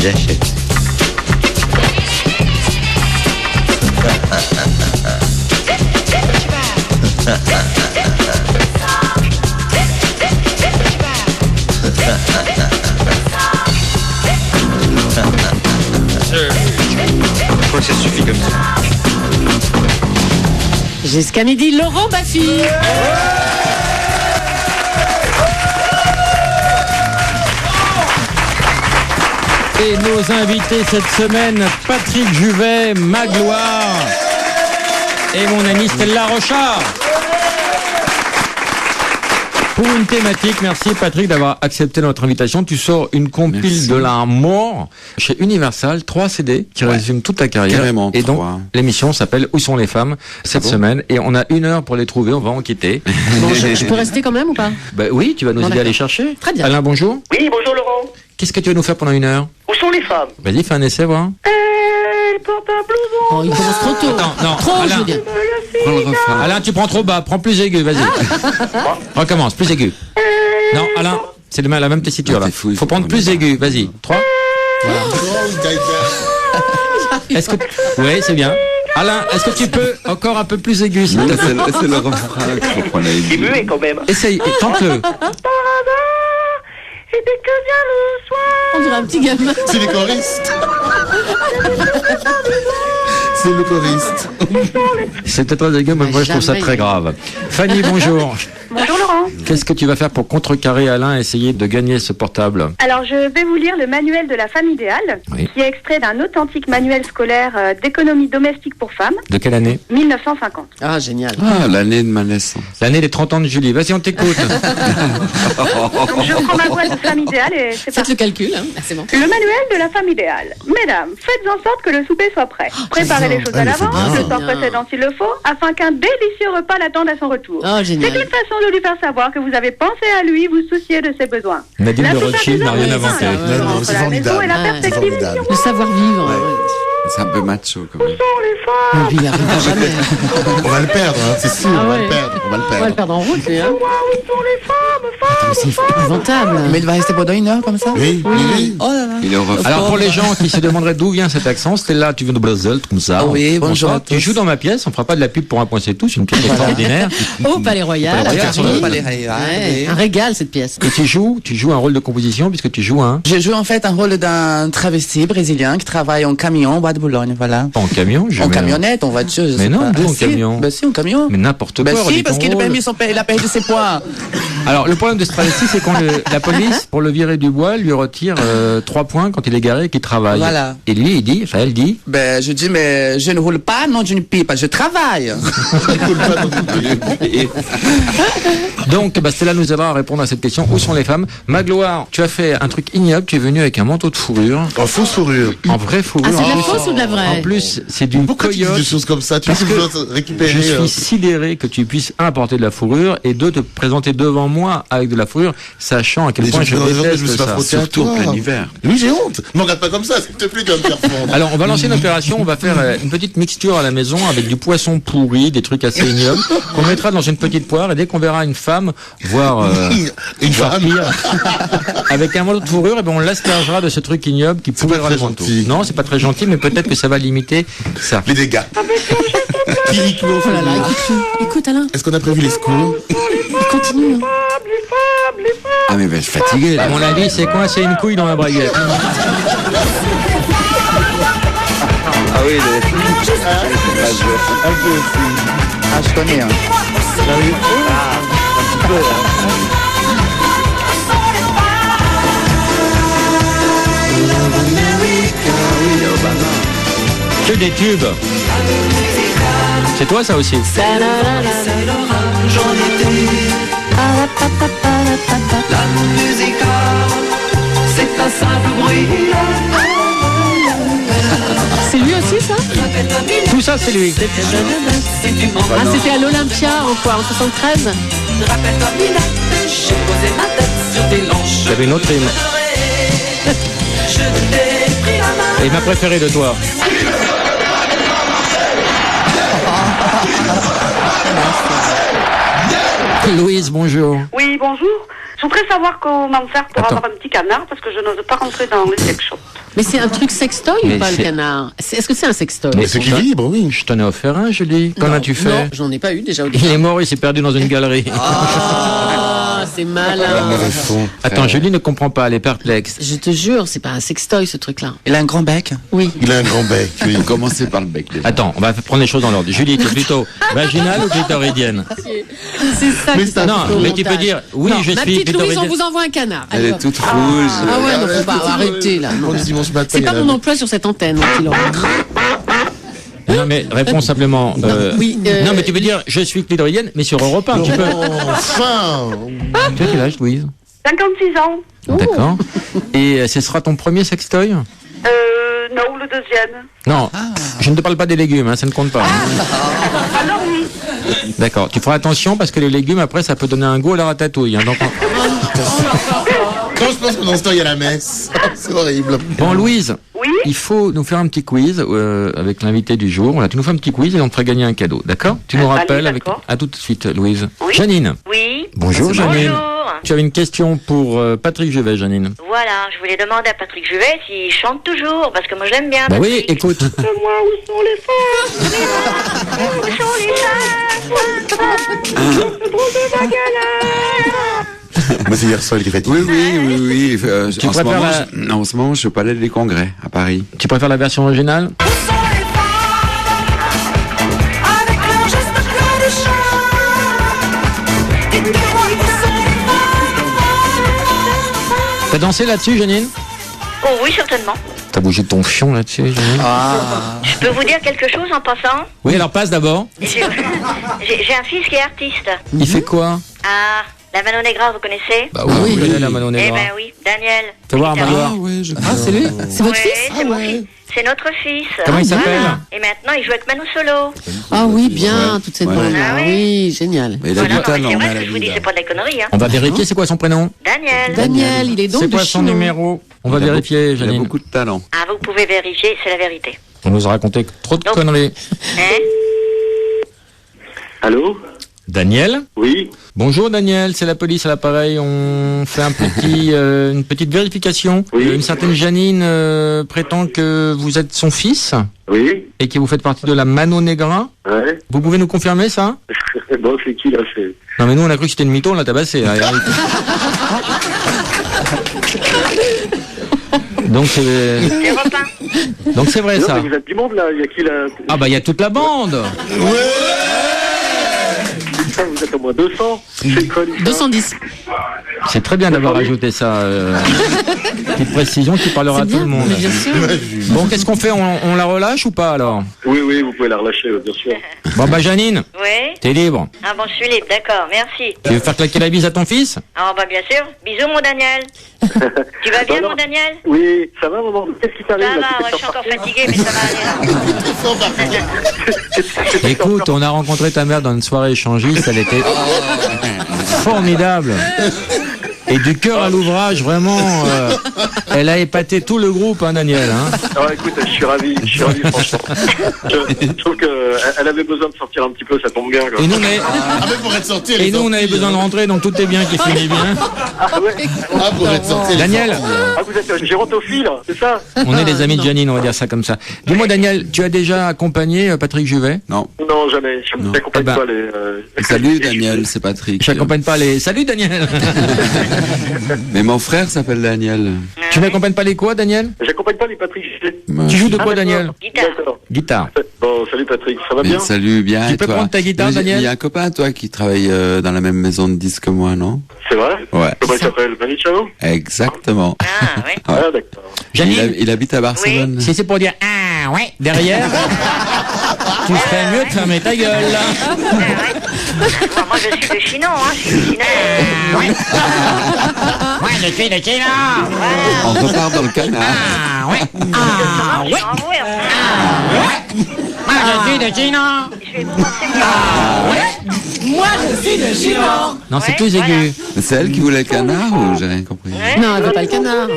J'achète. Je crois que ça suffit comme ça. Jusqu'à midi, Laurent Baffy. Et nos invités cette semaine, Patrick Juvet, Magloire et mon amie Stella Rochard. Pour une thématique, merci Patrick d'avoir accepté notre invitation. Tu sors une compile de la mort chez Universal, 3 CD qui résument toute ta carrière. Carrément, et donc, 3. l'émission s'appelle Où sont les femmes cette semaine. Et on a 1 heure pour les trouver, on va enquêter. Bon, je peux rester quand même ou pas? Bah oui, tu vas nous aider à les chercher. Très bien. Alain, bonjour. Oui, bonjour Laurent. Qu'est-ce que tu vas nous faire pendant 1 heure? Où sont les femmes? Vas-y, fais un essai, voir. Elle porte un blouson. Oh, il commence trop tôt. Non, Trop, Alain. je veux dire. Prends le refrain. Alain, tu prends trop bas, prends plus aigu, vas-y. Recommence, plus aigu. Non, Alain, c'est la même tessiture là. T'es fou, Faut prendre plus aigu, vas-y. 3. Est-ce que... Oui, c'est bien. Alain, est-ce que tu peux encore un peu plus aigu s'il te plaît? C'est le refrain qu'il faut prendre Il est muet quand même. Essaye, tente-le. Par hasard, et dès que vient le soir, On dirait un petit gamin. C'est les choristes. C'est le choriste. C'était très aigu, mais moi je trouve ça très grave. Fanny, bonjour. Bonjour Laurent. Qu'est-ce que tu vas faire pour contrecarrer Alain et essayer de gagner ce portable? Alors je vais vous lire le manuel de la femme idéale, Oui. qui est extrait d'un authentique manuel scolaire d'économie domestique pour femmes, De quelle année? 1950. Ah, génial. Ah, l'année de ma naissance. L'année des 30 ans de Julie. Vas-y, on t'écoute. Donc je prends ma voix de femme idéale et c'est Faites parti. le calcul, hein. Ah, c'est bon. Le manuel de la femme idéale. Mesdames, faites en sorte que le souper soit prêt. Préparez les choses à l'avance, bien. le temps précédent s'il le faut, afin qu'un délicieux repas l'attende à son retour. Oh, C'est génial. une façon de lui faire savoir que vous avez pensé à lui, vous souciez de ses besoins. Nadine La de plupart Rothschild des n'a rien hommes, inventé. la Non, différence c'est entre la maison formidable. et la Ah, perspective c'est formidable. du Le savoir-vivre. C'est un peu macho quand même. sont les femmes. Oh, puis il arrivera jamais. On va le perdre, hein, c'est sûr, Ah on va ouais. le perdre. On va le On va le perdre. perdre en route, lui, hein. Où sont les femmes, C'est épouvantable. Mais il va rester pendant 1 heure comme ça? Oui, oui. Oh là là. Il est au refrain. Alors pour les gens qui se demanderaient d'où vient cet accent, c'était là, tu viens de Bruxelles, comme ça. Ah oui, bonjour à Tu tous. joues dans ma pièce, on fera pas de la pub pour un point c'est tout, c'est une pièce extraordinaire. Au Palais Royal, à Palais Royal, Paris. sur le Palais Royal, Ouais, oui. un régal, cette pièce. Et tu joues un rôle de composition puisque tu joues Je joue en fait un rôle d'un travesti brésilien qui travaille en camion au bois de Boulogne, voilà. en camion, En camionnette, en voiture, je Mais sais non, pas. d'où en Si, camion? Bah si, en camion. Mais n'importe Bah quoi. si, redis parce ton qu'il a rôle. il a perdu ses points. Alors le problème de ce travesti, c'est quand la police, pour le virer du bois, lui retire 3 points quand il est garé et qu'il travaille. Voilà. Et lui, elle dit. Ben je dis, mais je ne roule pas, non, d'une pipe, je travaille. Donc, Stella nous aidera à répondre à cette question. Où sont les femmes? Magloire, tu as fait un truc ignoble. Tu es venu avec un manteau de fourrure, En fausse fourrure. en vraie fourrure. Ah, c'est de la En plus- fausse ou de la vraie? En plus, c'est d'une Pourquoi tu dis coyote. des choses comme ça? Tu Parce veux que toujours récupérer Je suis sidéré que tu puisses apporter de la fourrure et te présenter devant moi avec de la fourrure, sachant à quel Mais point je je me suis déteste pas ça. frotté à Surtout en toi. plein hiver. Oui, j'ai honte. Ne me regarde pas comme ça, s'il te plaît, tu vas me faire fondre. Alors, on va lancer une opération. On va faire une petite mixture à la maison avec du poisson pourri, des trucs assez ignobles, qu'on mettra dans une petite poire. Et dès qu'on verra une femme, voire Une voire femme. pire, avec un manteau de fourrure, et ben on l'aspergera de ce truc ignoble qui pourrira pas le très manteau. gentil. Non, c'est pas très gentil, mais peut-être que ça va limiter ça. Les dégâts. Chiriquement, Oh là là, écoute Alain, Est-ce qu'on a prévu les secours? il continue. Hein. Ah mais ben, je suis fatigué À là. mon avis, c'est coincé une couille dans la braguette. Ah oui, Ah, je connais, hein. Que des tubes. C'est toi ça aussi. C'est lui aussi, ça? Tout ça, c'est lui. Ah, c'était à l'Olympia, en quoi? En 73? Il y avait une autre rime. Et ma préférée de toi. Louise, bonjour. Oui, bonjour. Je voudrais savoir comment faire pour Attends. avoir un petit canard parce que je n'ose pas rentrer dans les sex shops. Mais c'est un truc sextoy Mais ou pas, le c'est- canard? Est-ce que c'est un sextoy? Mais ce qui vibre, oui. Je t'en ai offert un, Julie. Qu'en Non, as-tu fait? Non, j'en ai pas eu déjà au Il départ. est mort, il s'est perdu dans une galerie. Ah, c'est malin. Mauvais fond. Attends, Julie ne comprend pas, elle est perplexe. Je te jure, c'est pas un sextoy, ce truc-là. Il a un grand bec. Oui. Il a un grand bec, oui. Commencez par le bec, déjà. Attends, on va prendre les choses dans l'ordre. Julie, t'es plutôt vaginale ou clitoridienne? C'est ça qui Non, mais tu peux dire, oui, non, je ma suis petite Louise, on clitoridienne. vous envoie un canard. Elle Allez, est hop. toute rouge. Ah ouais, non, faut pas arrêter là. non. On dit dimanche matin, C'est il y pas en a mon un. emploi sur cette antenne, mon petit Laurent. Non, mais réponds simplement. oui, Non, mais tu peux dire, je suis clitoridienne, mais sur Europe 1, tu peux. Enfin. Tu as quel âge, Louise? 56 ans. D'accord. Et ce sera ton premier sextoy? Non, le deuxième. Non, je ne te parle pas des légumes, hein, ça ne compte pas. Alors oui. D'accord. Tu feras attention parce que les légumes, après, ça peut donner un goût à la ratatouille. Hein, donc, Quand je pense que dans ce temps, il y a la messe. C'est horrible. bon, Louise, Oui. il faut nous faire un petit quiz avec l'invité du jour. Voilà, tu nous fais un petit quiz et on te fera gagner un cadeau. D'accord? Tu nous Allez, rappelles avec. d'accord. À tout de suite, Louise. Oui. Janine. Oui, Bonjour, Janine. bonjour. Tu avais une question pour Patrick Juvet, Janine. Voilà, je voulais demander à Patrick Juvet s'il chante toujours, parce que moi j'aime bien. Bah oui, Patrick. écoute. Moi, où sont les femmes? Où sont les femmes Moi, c'est hier soir qui fait. Oui, oui. Tu En ce préfères moment, en ce moment, je suis au Palais des Congrès, à Paris. Tu préfères la version originale? T'as dansé là-dessus, Janine? Oh oui, certainement. T'as bougé ton fion là-dessus, Janine? Je peux vous dire quelque chose en passant? Oui, alors passe d'abord. J'ai un fils qui est artiste. Il fait quoi? Ah, la Mano Negra, vous connaissez? Bah oui, je connais la Mano Eh Negra. ben oui, Daniel. Fais voir, Amanda. ouais, je Ah, c'est lui? C'est votre Oui, fils? c'est mon fils. C'est notre fils. Comment il s'appelle? Et maintenant, il joue avec Manu Solo. Ah oui, bien, toute cette Ouais. bande-là. Ah oui, génial. Mais il a Voilà, du non, mais talent. c'est vrai ce que je vous dis, c'est pas de la connerie, hein. On va vérifier, c'est quoi son prénom? Daniel. Daniel, il est donc C'est de quoi son Chinon. numéro? On va vérifier, Il a Janine. beaucoup de talent. Ah, vous pouvez vérifier, c'est la vérité. On nous a raconté trop de Donc- conneries. Hein? Allô? Daniel? Oui? Bonjour Daniel, c'est la police à l'appareil. On fait une petite vérification. Oui. Une certaine Janine prétend que vous êtes son fils Oui? et que vous faites partie de la Mano Negra. Ouais? Vous pouvez nous confirmer ça? Bon, c'est qui là? C'est... Non mais nous on a cru que c'était une mytho, on l'a tabassé. Hein. Donc c'est C'est Europe 1. donc c'est vrai Non, ça. mais vous êtes du monde là, il y a qui là? Ah bah il y a toute la bande. Putain, vous êtes au moins 200. C'est quoi l'histoire? 210. C'est très bien d'avoir ajouté ça. Petite précision qui parlera à C'est tout le bien, monde. mais bien sûr. Bon, qu'est-ce qu'on fait? On la relâche ou pas alors? Oui, oui, vous pouvez la relâcher, bien sûr. Bon bah Janine, Oui? t'es libre. Ah bon, je suis libre, d'accord, merci. Tu veux faire claquer la bise à ton fils? Ah bah bien sûr. Bisous mon Daniel. Tu vas bien Non, non. mon Daniel? Oui, ça va, maman? Qu'est-ce qui t'arrive Ça là? va, ouais, je suis encore fatiguée, mais ça va aller. Là. Écoute, on a rencontré ta mère dans une soirée échangiste, elle était formidable. Et du cœur à l'ouvrage, vraiment, elle a épaté tout le groupe, hein, Daniel. Hein. Ah, écoute, je suis ravi, franchement. Je trouve qu'elle avait besoin de sortir un petit peu, ça tombe bien, quoi. Et nous, on avait, Ah, mais pour être sorti, elle et est nous, on sortie, avait besoin de rentrer, donc tout est bien qui finit bien. Ah ouais? Ah, pour être sorti, elle est Daniel, sortie. Ah, vous êtes gérontophile, c'est ça? on est les amis de Janine, on va dire ça comme ça. Dis-moi, Daniel, tu as déjà accompagné Patrick Juvet? Non. Non, jamais. Je Non. n'accompagne Eh ben, pas les... Salut Daniel, c'est Patrick. J'accompagne pas les... Salut, Daniel. Mais mon frère s'appelle Daniel. Tu n'accompagnes pas les quoi, Daniel? J'accompagne pas les Patrick. Tu joues de quoi, Ah, Daniel? Guitare. D'accord. Guitare. Bon, salut Patrick, ça va bien? Salut, bien. Tu et peux toi? prendre ta guitare, Mais Daniel? Il y a un copain, toi, qui travaille dans la même maison de disques que moi, non? C'est vrai? Ouais. Comment il s'appelle? Manu Chao? Exactement. Ah oui. Ah, d'accord. Janine, Il habite à Barcelone. si c'est pour dire ah ouais derrière, tu ferais mieux de fermer ta gueule. Là. Ah, ouais. Bon, moi je suis de Chinon, hein. Je suis de Chinon. Ouais. Moi je suis de Chine. On repart dans le canard. Ah ouais. Ah, Ah je ouais. suis enroué, hein. Moi je suis de Chine. Je vais commencer Moi, je suis de Chinon. Non, c'est Ouais, plus voilà. aigu. Mais c'est elle qui voulait le canard ou j'ai rien compris? Ouais. Non, elle veut pas le canard.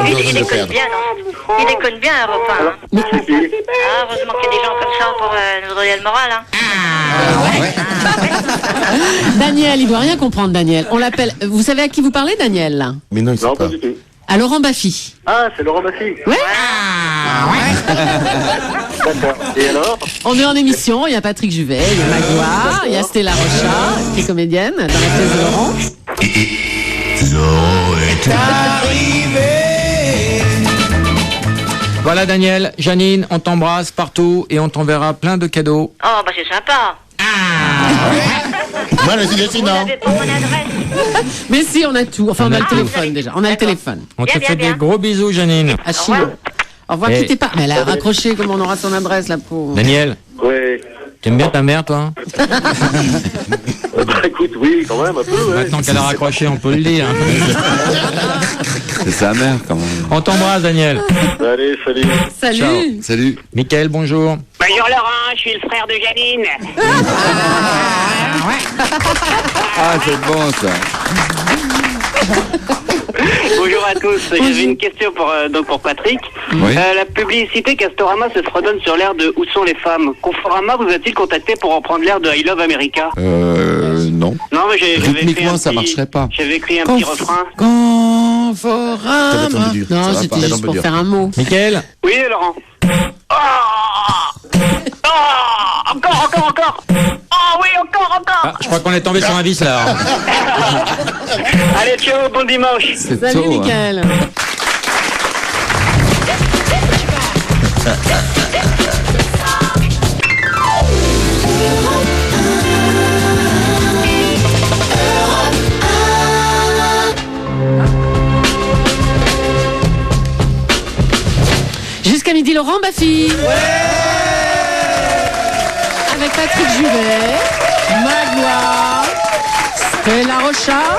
Il déconne bien, non? Il déconne bien, Europe 1, hein. C'est qui? Ah, heureusement qu'il y a des gens comme ça pour nous redonner le moral, hein. Daniel, il doit rien comprendre, Daniel. On l'appelle. Vous savez à qui vous parlez, Daniel? Là Mais non, il sait Non, pas. pas du tout. à Laurent Baffy. Ah, c'est Laurent Baffy. Ouais. D'accord. Et alors? On est en émission, il y a Patrick Juvet, il y a Magloire, il y a Stella Rocha, qui est comédienne dans la pièce de Laurent. Voilà Daniel, Janine, on t'embrasse partout et on t'enverra plein de cadeaux. Oh, bah c'est sympa. Moi, le signe, Vous non. n'avez pas mon adresse. Mais si, on a tout. Enfin, on a le téléphone déjà. On a le téléphone. On te Bien, fait bien, des gros bisous Janine. À Chilo. Au revoir, Et- quittez pas. Mais elle a raccroché, comment on aura son adresse, la pauvre. Daniel, Oui. t'aimes bien ta mère toi? Bah écoute, oui, quand même, un peu, ouais. Maintenant qu'elle a raccroché, on peut le dire. C'est sa mère quand même. On t'embrasse Daniel. Allez, salut. Salut. Ciao. Salut. Mickaël, bonjour. Bonjour Laurent, je suis le frère de Janine. Ah, c'est bon ça. Bonjour à tous, j'avais une question pour Patrick. Oui. La publicité Castorama se fredonne sur l'air de Où sont les femmes? Conforama vous a-t-il contacté pour reprendre l'air de I Love America? Non. Non, mais j'avais écrit Rythmiquement, un ça petit- marcherait pas. J'avais écrit un petit refrain. Conforama. Ça va Non, pas, c'était ça juste va pour dur. faire un mot. Mickaël, Oui, Laurent. Encore. Oh oui, encore. ah, je crois qu'on est tombé sur un vis là. Allez, ciao, bon dimanche. C'est Salut, tôt, hein. Mickaël. Jusqu'à midi, Laurent Baffy. Avec Patrick Juvet, Magloire, Stella Rocha.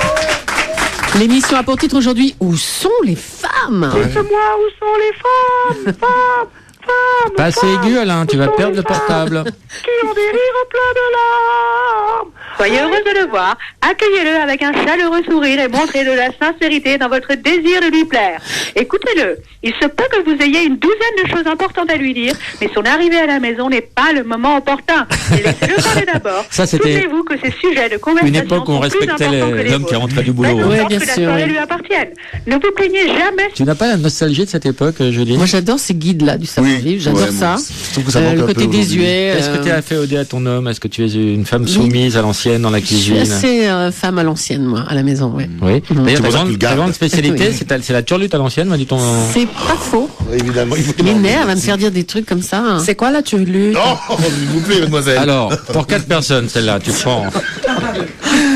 L'émission a pour titre aujourd'hui Où sont les femmes? Dites-moi où sont les femmes, femmes, Pas assez aigu Alain, tu vas perdre le portable. qui ont des rires pleins de larmes. Soyez heureux de le voir, accueillez-le avec un chaleureux sourire et montrez de la sincérité dans votre désir de lui plaire. Écoutez-le, il se peut que vous ayez une douzaine de choses importantes à lui dire, mais son arrivée à la maison n'est pas le moment opportun. Laissez-le parler d'abord. Ça, c'était Souvenez-vous que ces sujets de conversation Une époque où on sont plus respectait importants que les l'homme qui vôtres. rentrait du boulot. Faites en hein. Ouais, sorte bien que la sûr, soirée oui. lui appartienne. Ne vous plaignez jamais. Tu n'as pas la nostalgie de cette époque, Julie? Moi, j'adore ces guides-là du savoir-vivre, j'adore Ouais, ça. moi, je trouve que ça manque Le un côté peu aujourd'hui. désuet. Est-ce que tu as fait OD à ton homme? Est-ce que tu es une femme soumise à l'ancienne dans la Je suis cuisine? assez femme à l'ancienne, moi, à la maison, ouais. Oui. Mhm. D'ailleurs, C'est pour ça que tu le ta gardes. grande spécialité, Oui. c'est la turlute à l'ancienne, m'a dit ton. C'est pas faux. Évidemment, il faut Mais elle va me faire dire des trucs comme ça. hein. C'est quoi la turlute? Oh, s'il vous plaît, mademoiselle. Alors, pour 4 personnes, celle-là, tu prends.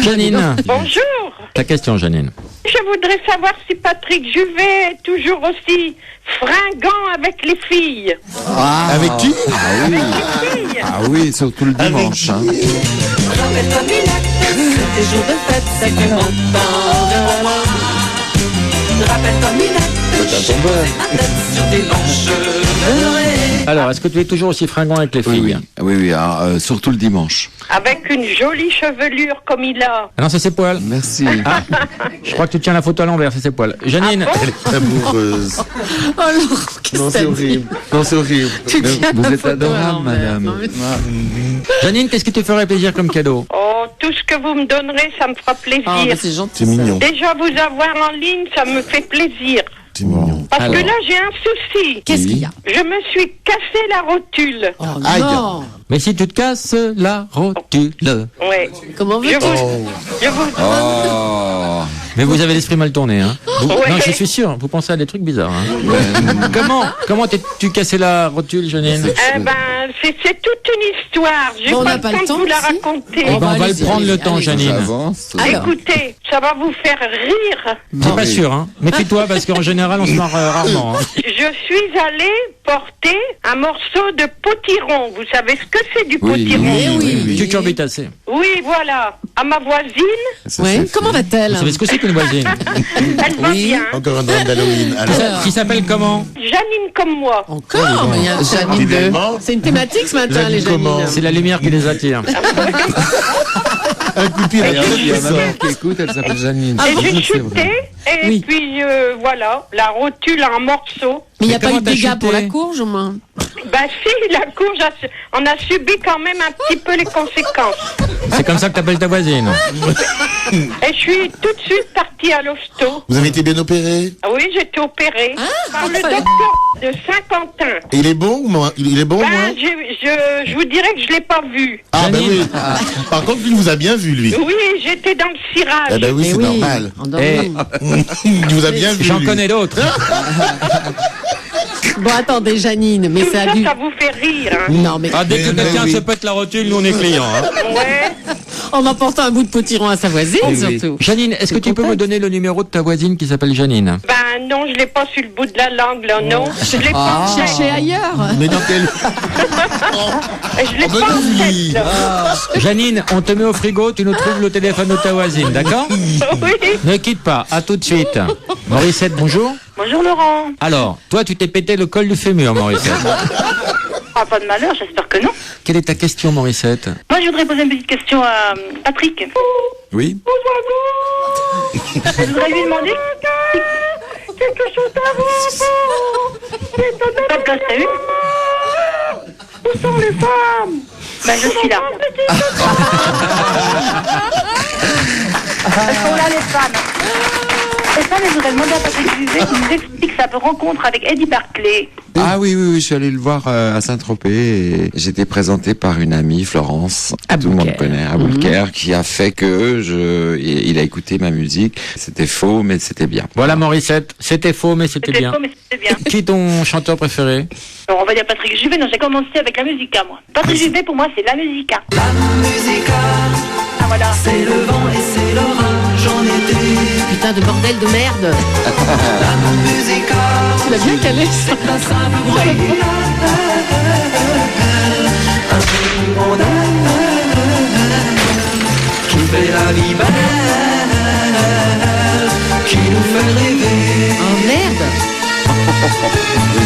Janine, Bonjour. ta question, Janine. Je voudrais savoir si Patrick Juvet est toujours aussi fringant avec les filles. Avec qui? Ah oui. Ah oui, surtout le dimanche. Hein. Alors, est-ce que tu es toujours aussi fringant avec les Oui, filles? oui, alors, surtout le dimanche. Avec une jolie chevelure comme il a. Ah non, c'est ses poils. Merci. Je crois que tu tiens la photo à l'envers, c'est ses poils. Janine, Amoureuse. Oh Laurent, qu'est-ce Non, que c'est t'as dit? horrible. Non, c'est horrible. Tu Mais tiens vous la êtes photo à adorable, l'envers. madame. Non, mais- Janine, qu'est-ce qui te ferait plaisir comme cadeau? Oh, tout ce que vous me donnerez, ça me fera plaisir. Ah, mais c'est gentil. C'est mignon. Déjà, vous avoir en ligne, ça me fait plaisir. C'est mignon. Parce Alors. que là, j'ai un souci. Qu'est-ce qu'il y a? Je me suis cassé la rotule. Oh Aïe. non. Mais si tu te casses la rotule. Ouais. Comment Je veux-tu? vous... Je vous... Oh. Mais vous avez l'esprit mal tourné, hein? Vous- Ouais. Non, je suis sûr, vous pensez à des trucs bizarres. Hein. Comment t'es-tu cassé la rotule, Janine? Eh ben, c'est toute une histoire. J'ai Bon, on pas n'a le pas temps le de temps vous la ici. raconter. Eh ben, on va le allez-y, prendre le allez-y, temps, allez-y. Janine. J'avance. Alors. Écoutez, ça va vous faire rire. C'est pas sûr, hein? Méfie-toi, parce qu'en général, on se marre rarement. Hein. Je suis allée porter un morceau de potiron. Vous savez ce que c'est du Oui, potiron? oui. Cucurbitacée. Oui, voilà. À ma voisine, Ouais. Comment va-t-elle? Vous savez ce que c'est qu'une voisine? elle va bien. Encore un drame d'Halloween. Alors, Qui s'appelle comment? Janine comme moi. Encore? Mais il y a Janine Évidemment. 2. C'est une thématique ce matin, Janine les Janine. comment? C'est la lumière qui les attire. un coup de pied dans Il y a la ma mère qui écoute, elle s'appelle Janine. Et j'ai C'est vrai. chuté, et Oui. puis voilà, la rotule en morceaux. Mais il n'y a Mais pas eu comment de t'as dégâts chuté? pour la courge au moins? Bah si, la courge, on a subi quand même un petit peu les conséquences. C'est comme ça que t'appelles ta voisine. Et je suis tout de suite partie à l'hosto. Vous avez été bien opéré? Ah oui, j'ai été opérée par le docteur de Saint-Quentin. Et il est bon ou moins? Il est bon ou Ben, moins? je vous dirais que je l'ai pas vu. Ah bah oui. Par contre, lui, il vous a bien vu, lui. Oui, j'étais dans le cirage. Ah bah oui, c'est normal. Il vous a bien vu. J'en lui. connais d'autres. Bon, attendez, Janine, mais Tout ça ça, a dû... ça vous fait rire. Hein. Non, mais Dès que quelqu'un se pète la rotule, nous on est clients. Hein. Ouais. en emportant un bout de potiron à sa voisine, surtout. Janine, est-ce que tu peux me donner le numéro de ta voisine qui s'appelle Janine? Ben non, je l'ai pas sur le bout de la langue, là, non. Je l'ai pas en tête. Cherchez ailleurs. Mais dans quel... Je l'ai pas en tête, là. Janine, on te met au frigo, tu nous trouves le téléphone de ta voisine, d'accord? Oui. Ne quitte pas, à tout de suite. Morissette, bonjour. Bonjour Laurent. Alors, toi tu t'es pété le col du fémur, Morissette. Ah, pas de malheur, j'espère que non. Quelle est ta question, Morissette? Moi, je voudrais poser une petite question à Patrick. Oui. Je voudrais lui demander quelque chose à vous. Pas de place, t'as eu? Où sont les femmes? Ben, je suis là. Elles sont là, les femmes. Et ça, je voudrais demander à Patrick Juvet qui nous explique sa rencontre avec Eddie Barclay. Ah oui, je suis allé le voir à Saint-Tropez et j'étais présenté par une amie, Florence, tout le monde connaît, à Boulker, qui a fait que il a écouté ma musique. C'était faux, mais c'était bien. Voilà, Morissette, c'était faux, mais c'était bien. Faux, mais c'était bien. Qui est ton chanteur préféré? Alors, on va dire Patrick Juvet. Non, j'ai commencé avec la musica, moi. Patrick Juvet, pour moi, c'est la musica. La musica. Ah, voilà. C'est le vent et c'est l'orage en été. Putain de bordel de merde. La musica. Tu l'as bien calé, ça. Un simple bruit. Un hirondelle qui fait la vie belle, qui nous fait rêver. Oh merde.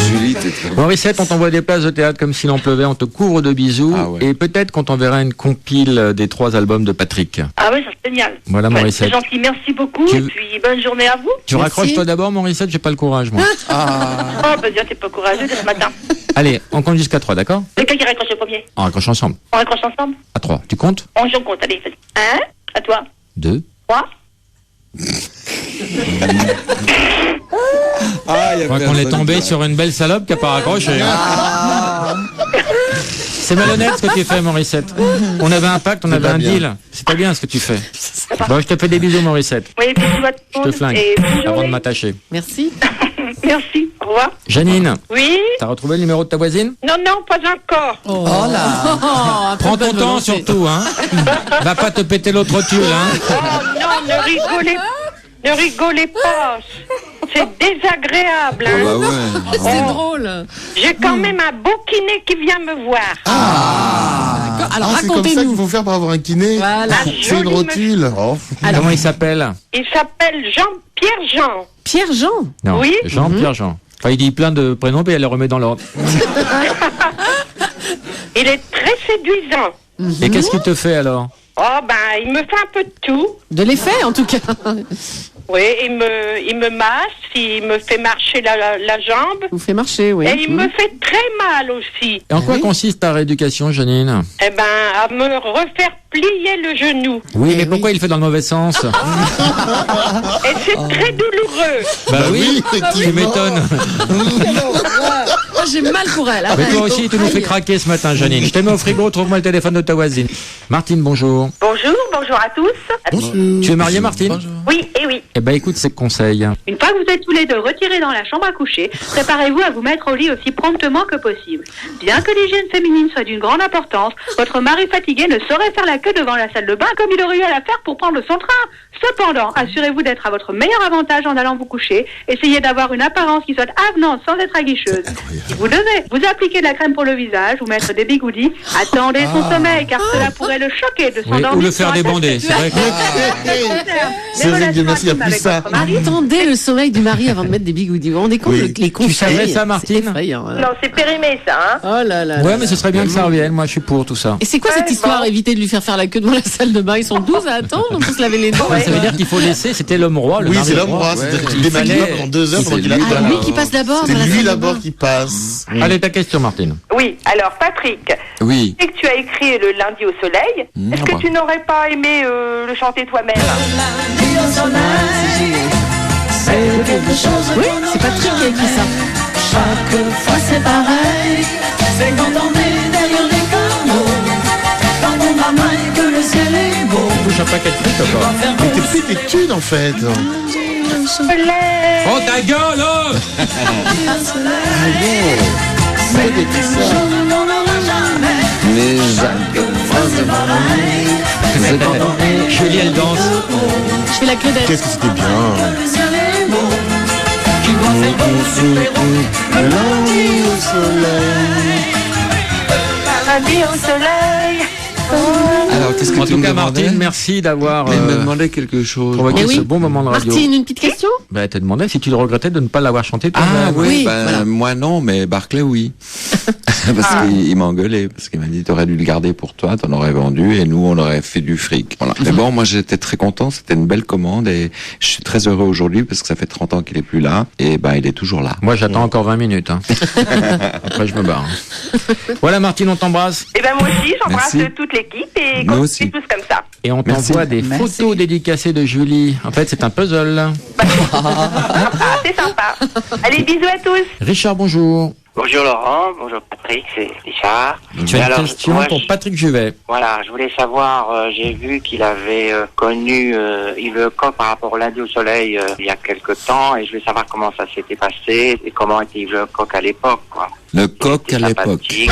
Julie, t'es très... Morissette, on t'envoie des places de théâtre comme s'il en pleuvait, on te couvre de bisous, et peut-être qu'on t'enverra une compile des 3 albums de Patrick. Ah oui, c'est génial. Voilà, Ouais, Morissette. c'est gentil, merci beaucoup, et puis bonne journée à vous. Tu raccroches toi d'abord, Morissette, j'ai pas le courage, moi. Oh, bah dis, t'es pas courageux de ce matin. Allez, on compte jusqu'à 3, d'accord? C'est qui raccroche le premier? On raccroche ensemble. On raccroche ensemble? À 3. Tu comptes? On compte, allez, vas-y. 1, à toi. 2. 3. Je crois qu'on est tombé sur une belle salope qui a pas raccroché. C'est malhonnête ce que tu fais, Morissette. On avait un pacte, on avait un deal. C'était bien ce que tu fais. Bon, je te fais des bisous, Morissette. Oui, bisous à tout le Je te monde, flingue et bonne avant de journée. m'attacher. Merci. Merci, au revoir. Janine, Oui? t'as retrouvé le numéro de ta voisine? Non, non, pas encore. Oh là. Prends ton temps surtout, hein. Va pas te péter l'autre rotule, hein. Oh non, ne rigolez pas. C'est désagréable, hein. bah ouais. C'est drôle. J'ai quand même un beau kiné qui vient me voir. Alors c'est comme ça qu'il racontez-nous. faut faire pour avoir un kiné. Voilà. C'est une rotule. Oh. Comment il s'appelle? Il s'appelle Jean-Pierre Jean. Pierre-Jean. Non. Oui. Jean-Pierre Jean. Enfin, il dit plein de prénoms et elle les remet dans l'ordre. Il est très séduisant. Et qu'est-ce qu'il te fait alors? Oh ben, il me fait un peu de tout. De l'effet, en tout cas. Oui, il me masse, il me fait marcher la jambe. Vous fait marcher, oui. Et il me fait très mal aussi. Et en quoi consiste ta rééducation, Janine? Eh ben, à me refaire plier le genou. Oui, mais pourquoi il le fait dans le mauvais sens? Et c'est très douloureux. Bah oui, tu m'étonnes. Oh, j'ai mal pour elle. Mais toi aussi, tu nous fais craquer ce matin, Janine. Je te mets au frigo, trouve-moi le téléphone de ta voisine. Martine, bonjour. Bonjour à tous. Tu es mariée, Martine? Oui, et oui. Eh ben écoute ces conseils. Une fois que vous êtes tous les deux retirés dans la chambre à coucher, préparez-vous à vous mettre au lit aussi promptement que possible. Bien que l'hygiène féminine soit d'une grande importance, votre mari fatigué ne saurait faire la queue devant la salle de bain comme il aurait eu à la faire pour prendre son train. Cependant, assurez-vous d'être à votre meilleur avantage en allant vous coucher. Essayez d'avoir une apparence qui soit avenante sans être aguicheuse. Si vous devez vous appliquer de la crème pour le visage ou mettre des bigoudis, attendez son sommeil car cela pourrait le choquer de Oui, s'endormir. ou le faire débander, c'est vrai que... C'est vrai que Dieu merci, il n'y a même avec votre mari. Attendez le sommeil du mari avant de mettre des bigoudis. On est compte les conseils. Tu savais ça, Martine? C'est effrayant, hein. Non, c'est périmé, ça, hein. Oh là là. Ouais, mais ce serait bien que ça revienne. Moi, je suis pour tout ça. Et c'est quoi cette histoire? bon. Éviter de lui faire la queue devant la salle de bain. Ils sont 12 à attendre, on peut se laver les dents. Ouais, ça veut dire qu'il faut laisser. C'était l'homme roi. Oui, mari c'est l'homme roi. roi. C'est-à-dire qu'il démaquille pas pendant 2 heures pendant qu'il attend. Ah, lui qui passe d'abord. C'est dans la lui salle de d'abord bain. qui passe. Allez, ta question, Martine. Oui, alors Patrick, Oui. tu sais que tu as écrit le lundi au soleil. Est-ce que tu n'aurais pas aimé le chanter toi-même? Oui, c'est Patrick qui a écrit ça. Chaque fois c'est pareil, c'est quand on est derrière les canaux, quand on va mal que le ciel est beau. Touche un paquet de frites encore. Mais t'es plus d'études en fait. Oh ta gueule, oh Mais Jacques, c'est quand on est... Julie, elle danse. Je fais la Claudette. Qu'est-ce que c'était bien. Le ciel est beau, qu'il doit faire beau super-héros. Le lundi au soleil. Lundi au soleil. Alors, qu'est-ce que En tu tout me cas, demandais? Martine, merci d'avoir Mais il me demandait quelque chose. provoqué Eh oui. ce bon moment de radio. Martine, une petite question? Bah, elle t'a demandé si tu le regrettais de ne pas l'avoir chanté toi. Ah oui, Oui, ben, voilà. moi non, mais Barclay oui. Parce qu'il m'a engueulé, parce qu'il m'a dit t'aurais dû le garder pour toi, t'en aurais vendu et nous on aurait fait du fric. Voilà. Mais bon, moi j'étais très content, c'était une belle commande et je suis très heureux aujourd'hui parce que ça fait 30 ans qu'il est plus là et ben il est toujours là. Moi, j'attends encore 20 minutes. Hein. Après, je me barre. Voilà, Martine, on t'embrasse. Et ben moi aussi, j'embrasse Merci. toute l'équipe et Moi continuez aussi. tous comme ça. Et on Merci. t'envoie des Merci. photos dédicacées de Julie. En fait, c'est un puzzle. Ah, c'est sympa. Allez, bisous à tous. Richard, bonjour. Bonjour Laurent, bonjour Patrick, c'est Richard. Tu as Alors, une question moi, pour Patrick Juvet. Voilà, je voulais savoir, j'ai vu qu'il avait connu Yves Lecoq par rapport au lundi au soleil il y a quelque temps et je voulais savoir comment ça s'était passé et comment était Yves Lecoq à l'époque, quoi. Le coq à était l'époque. sympathique.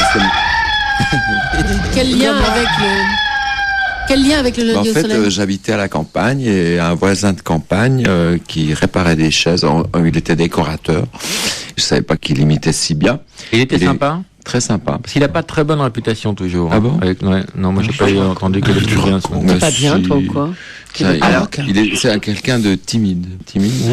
Quel lien avec le En lundi au fait, soleil? j'habitais à la campagne et un voisin de campagne qui réparait des chaises. Il était décorateur. Je savais pas qu'il imitait si bien. Il était Il est sympa. Très sympa. Parce qu'il n'a pas de très bonne réputation toujours. Ah bon Ouais. Non, moi j'ai pas entendu qu'il était bien. Mais Pas bien, si. toi, ou quoi? Ça, Alors, c'est quelqu'un de timide.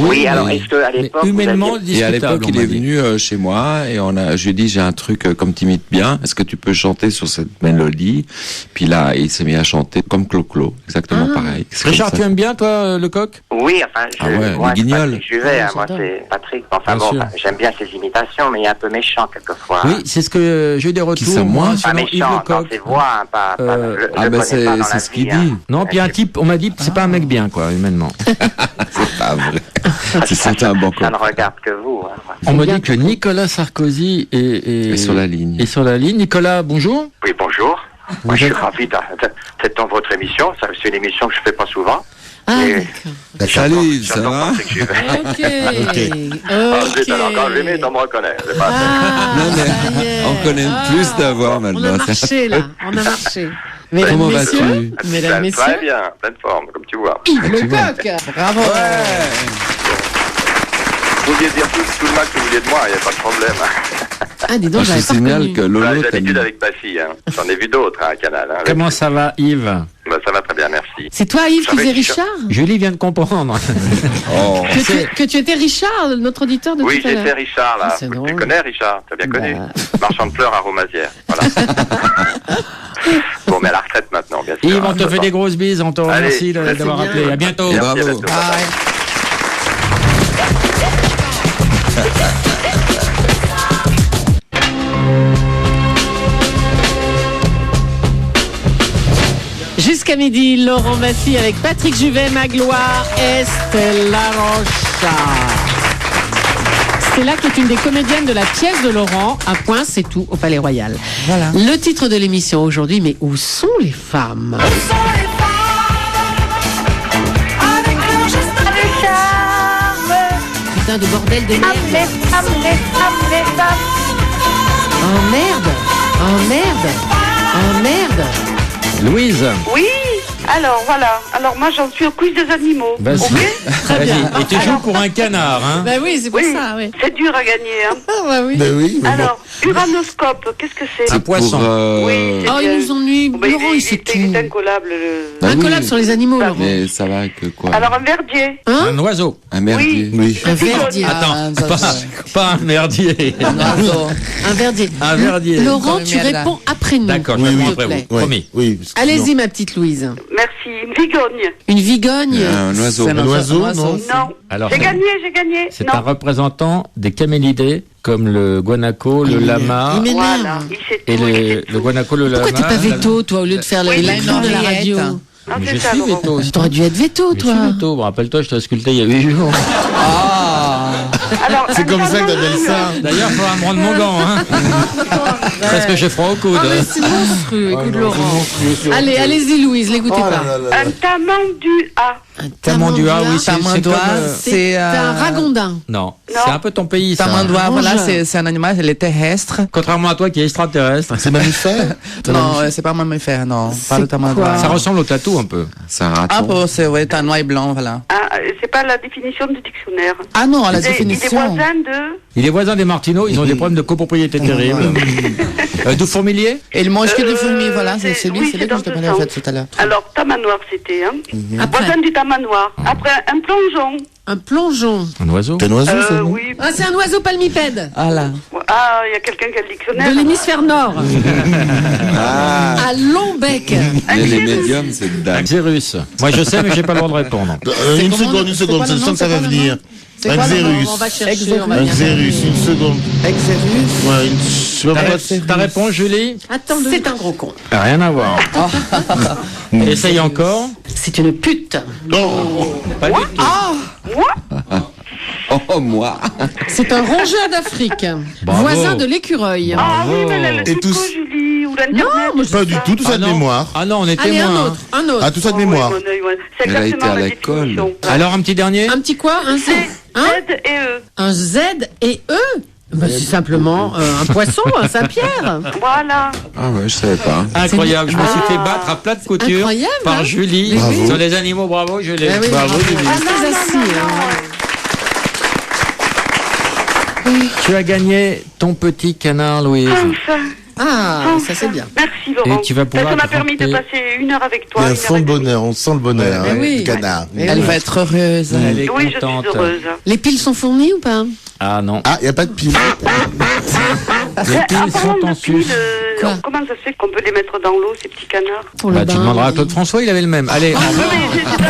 Oui, alors et- est-ce qu'à l'époque, vous humainement aviez- Et à discutable. l'époque, il on est m'a dit. venu chez moi et je lui ai dit j'ai un truc comme t'imites bien. Est-ce que tu peux chanter sur cette mélodie? Puis là, il s'est mis à chanter comme Clo-Clo, exactement pareil. C'est Richard, comme tu ça. aimes bien toi Lecoq? Oui, enfin, Ah ouais, moi, le c'est guignol. Patrick Juvet, hein, moi j'adore. c'est Patrick. Enfin Bien bon, sûr. enfin, j'aime bien ses imitations, mais il est un peu méchant quelquefois. Oui, c'est ce que j'ai eu des retours. ça, moi Pas Selon Yves méchant, dans Lecoq. ses voix, hein, pas, je le Ah ben connais pas dans c'est la ce qu'il vie, hein. dit. Non, puis un type, on m'a dit, c'est pas un mec bien, quoi, humainement. C'est pas vrai. C'est un bon Ça coq. ne regarde que vous. Hein. On me dit que Nicolas Sarkozy Et sur la ligne. est sur la ligne. Nicolas, bonjour. Oui, bonjour. Moi, je suis êtes- ravi d'être dans votre émission. C'est une émission que je fais pas souvent. Ah, Et- d'accord. Salut, ça J'adore va? Patrick Juvet. Ok. Ah, vous êtes alors quand j'aimais, on me reconnaît. C'est pas ça. Ah, Non, mais ça y est. on connaît plus d'avoir On a maintenant. marché, là. On a marché. Mesdames, Comment messieurs, vas-tu? mesdames, Très messieurs, bien, pleine forme, comme tu vois. Yves Lecoq. Bravo. Vous vouliez dire tout le mal que vous vouliez de moi, il n'y a pas de problème. Ah, dis donc, Je j'avais pas signale reconnu. que J'ai Lolo l'habitude t'aime. avec ma fille. Hein. J'en ai vu d'autres hein, à Canal. Hein, Comment ça va, Yves? Bah, ça va très bien, merci. C'est toi, Yves, qui J'avais faisais dit- Richard? Julie vient de comprendre. Oh. Que tu étais Richard, notre auditeur de Oui, tout à l'heure. j'étais Richard, là. Ah, c'est tu drôle. connais Richard, tu as bien connu. Bah. Marchand de fleurs à Romazière. Voilà. Bon, mais à la retraite maintenant, bien sûr. Yves, on hein, te je fait sais des pas. grosses bises. On te Allez, remercie merci d'avoir bien. appelé. À bientôt. Merci, à Bravo. bientôt. Bye. Jusqu'à midi, Laurent Baffy avec Patrick Juvet, Magloire, Estella Rocha. Stella qui est une des comédiennes de la pièce de Laurent, un point, c'est tout, au Palais Royal. Voilà. Le titre de l'émission aujourd'hui, mais où sont les femmes? Putain de bordel de merde. Oh merde. Oh merde. Oh merde. Louise, Oui, Alors, voilà. Alors, moi, j'en suis au quiz des animaux. Vas-y. Ok. Très bien. Vas-y. Et tu joues pour un canard, hein? Bah oui, c'est pour ça, oui. C'est dur à gagner, hein. Ah bah oui. Ben oui, mais Alors, uranoscope, qu'est-ce que c'est? Un poisson. Oui, c'est Oh, il bien. nous ennuie. Bah, Laurent, il sait est tout. incollable. Bah Un oui. collab sur les animaux, Laurent. Mais ça va que quoi? Alors, un verdier. Hein? Un oiseau. Un merdier. oui. Un verdier. Attends, pas un merdier. Un verdier. Un verdier. Laurent, Comme tu merde. réponds après nous. D'accord, je Oui, réponds oui. après vous. plaît. Ouais. Promis. Oui. parce que Allez-y, sinon- ma petite Louise. Merci. Une vigogne. Une vigogne. Un oiseau. C'est Un oiseau, non? Non. Alors, J'ai gagné. c'est Non. un représentant des camélidés, comme le guanaco, le lama, Il m'énerve. Voilà. Il sait tout. et il sait le tout. guanaco, le lama. Pourquoi t'es pas veto, toi, au lieu de faire Oui, les il a clous de la une radio? oreillette. Non, Mais c'est je ça, suis Laurent. veto. T'aurais dû être veto, Je toi. suis veto. Rappelle-toi, je t'ai ausculté il y a 8 jours. Alors, C'est comme ça que t'appelles ça. D'ailleurs, il faudra me rendre mon gant, hein. Parce que j'ai froid au coude. Ah, mais c'est monstrueux, écoute non, Laurent. c'est monstrueux, c'est Allez, honteux. allez-y, Louise, l'écoutez Oh là pas. là là. un tamanduá. Un Tamandua, oui, c'est Tamandoua, comme... c'est un ragondin. Non, c'est un peu ton pays, ça. Tamandoua, voilà, Rongeur. c'est un animal, il est terrestre. Contrairement à toi qui est extraterrestre. C'est mammifère? Non, c'est pas un mammifère, non. Pas le tamandoua. Ça ressemble au tatou un peu. C'est un Ah, raton. bon, c'est ouais, un noir et blanc, voilà. Ah, c'est pas la définition du dictionnaire. Ah non, la Il est définition. voisin de... Il est voisin des Martineaux, ils ont des problèmes de copropriété terribles. Du fourmilier? Et il mange que des fourmis, voilà, c'est lui, oui, c'est lui que dans je te ce parlais en sens. fait tout à l'heure. Alors, tamanoir, c'était, hein. Après, Voisin du tamanoir. Après, un plongeon. un plongeon. Un oiseau? C'est un oiseau, ça, non? Oui. Ah, c'est un oiseau palmipède. Ah là. Ah, il y a quelqu'un qui a le dictionnaire. De l'hémisphère nord. Ah, À long bec. mais les médiums, c'est dingue. Xérus. Moi je sais, mais j'ai pas le droit de répondre. Une comment seconde, le- une c'est seconde, quoi je le sens nom, que ça c'est va quoi le venir. nom C'est Un quoi le nom xérus. On va chercher, on va Un bien. xérus, une seconde. Exérus. Ouais, je sais pas pourquoi. Ta réponse, Julie? Attends, c'est un gros con. Rien à voir. Essaye encore. C'est une pute. Pas du tout. Oh, moi. C'est un rongeur d'Afrique. Bravo. Voisin de l'écureuil. Ah oui, mais le Et typo, tous- Julie, ou l'internet. Non, moi, je- Pas du tout, tout ça de non. mémoire. Ah non, on est Allez, témoins. un autre, un autre. Ah, tout ça de Oh, oui, mémoire. mon œil, ouais. C'est Elle a été exactement à la l'école. définition. Alors un petit dernier? Un petit quoi? Un Z. Z Hein? et E. Un Z et E? Bah, c'est simplement un poisson, un Saint-Pierre. Voilà. Ah ouais, je savais pas. Incroyable, je me suis fait battre à plat de couture Incroyable, par hein? Julie. Mais oui. Sur les animaux, bravo Julie. Ah oui, Bravo, Julie. Restez assis. hein. Tu as gagné ton petit canard, Louise. Enfin. Ah, ça c'est bien. Merci, Laurent. Et tu vas pouvoir Ça m'a permis de grimper. passer 1 heure avec Il toi. y a un 1 heure fond et de demie. bonheur, on sent le bonheur, Ouais, hein, oui. du canard. Elle va être heureuse. Elle est Oui, je suis contente. heureuse. Les piles sont fournies ou pas? Ah non. Ah, il n'y a pas de pile. Les piles sont en sus. Quoi? Comment ça se fait qu'on peut les mettre dans l'eau, ces petits canards? Pour le Bah, tu bain. demanderas à Claude François, il avait le même. Allez, au revoir.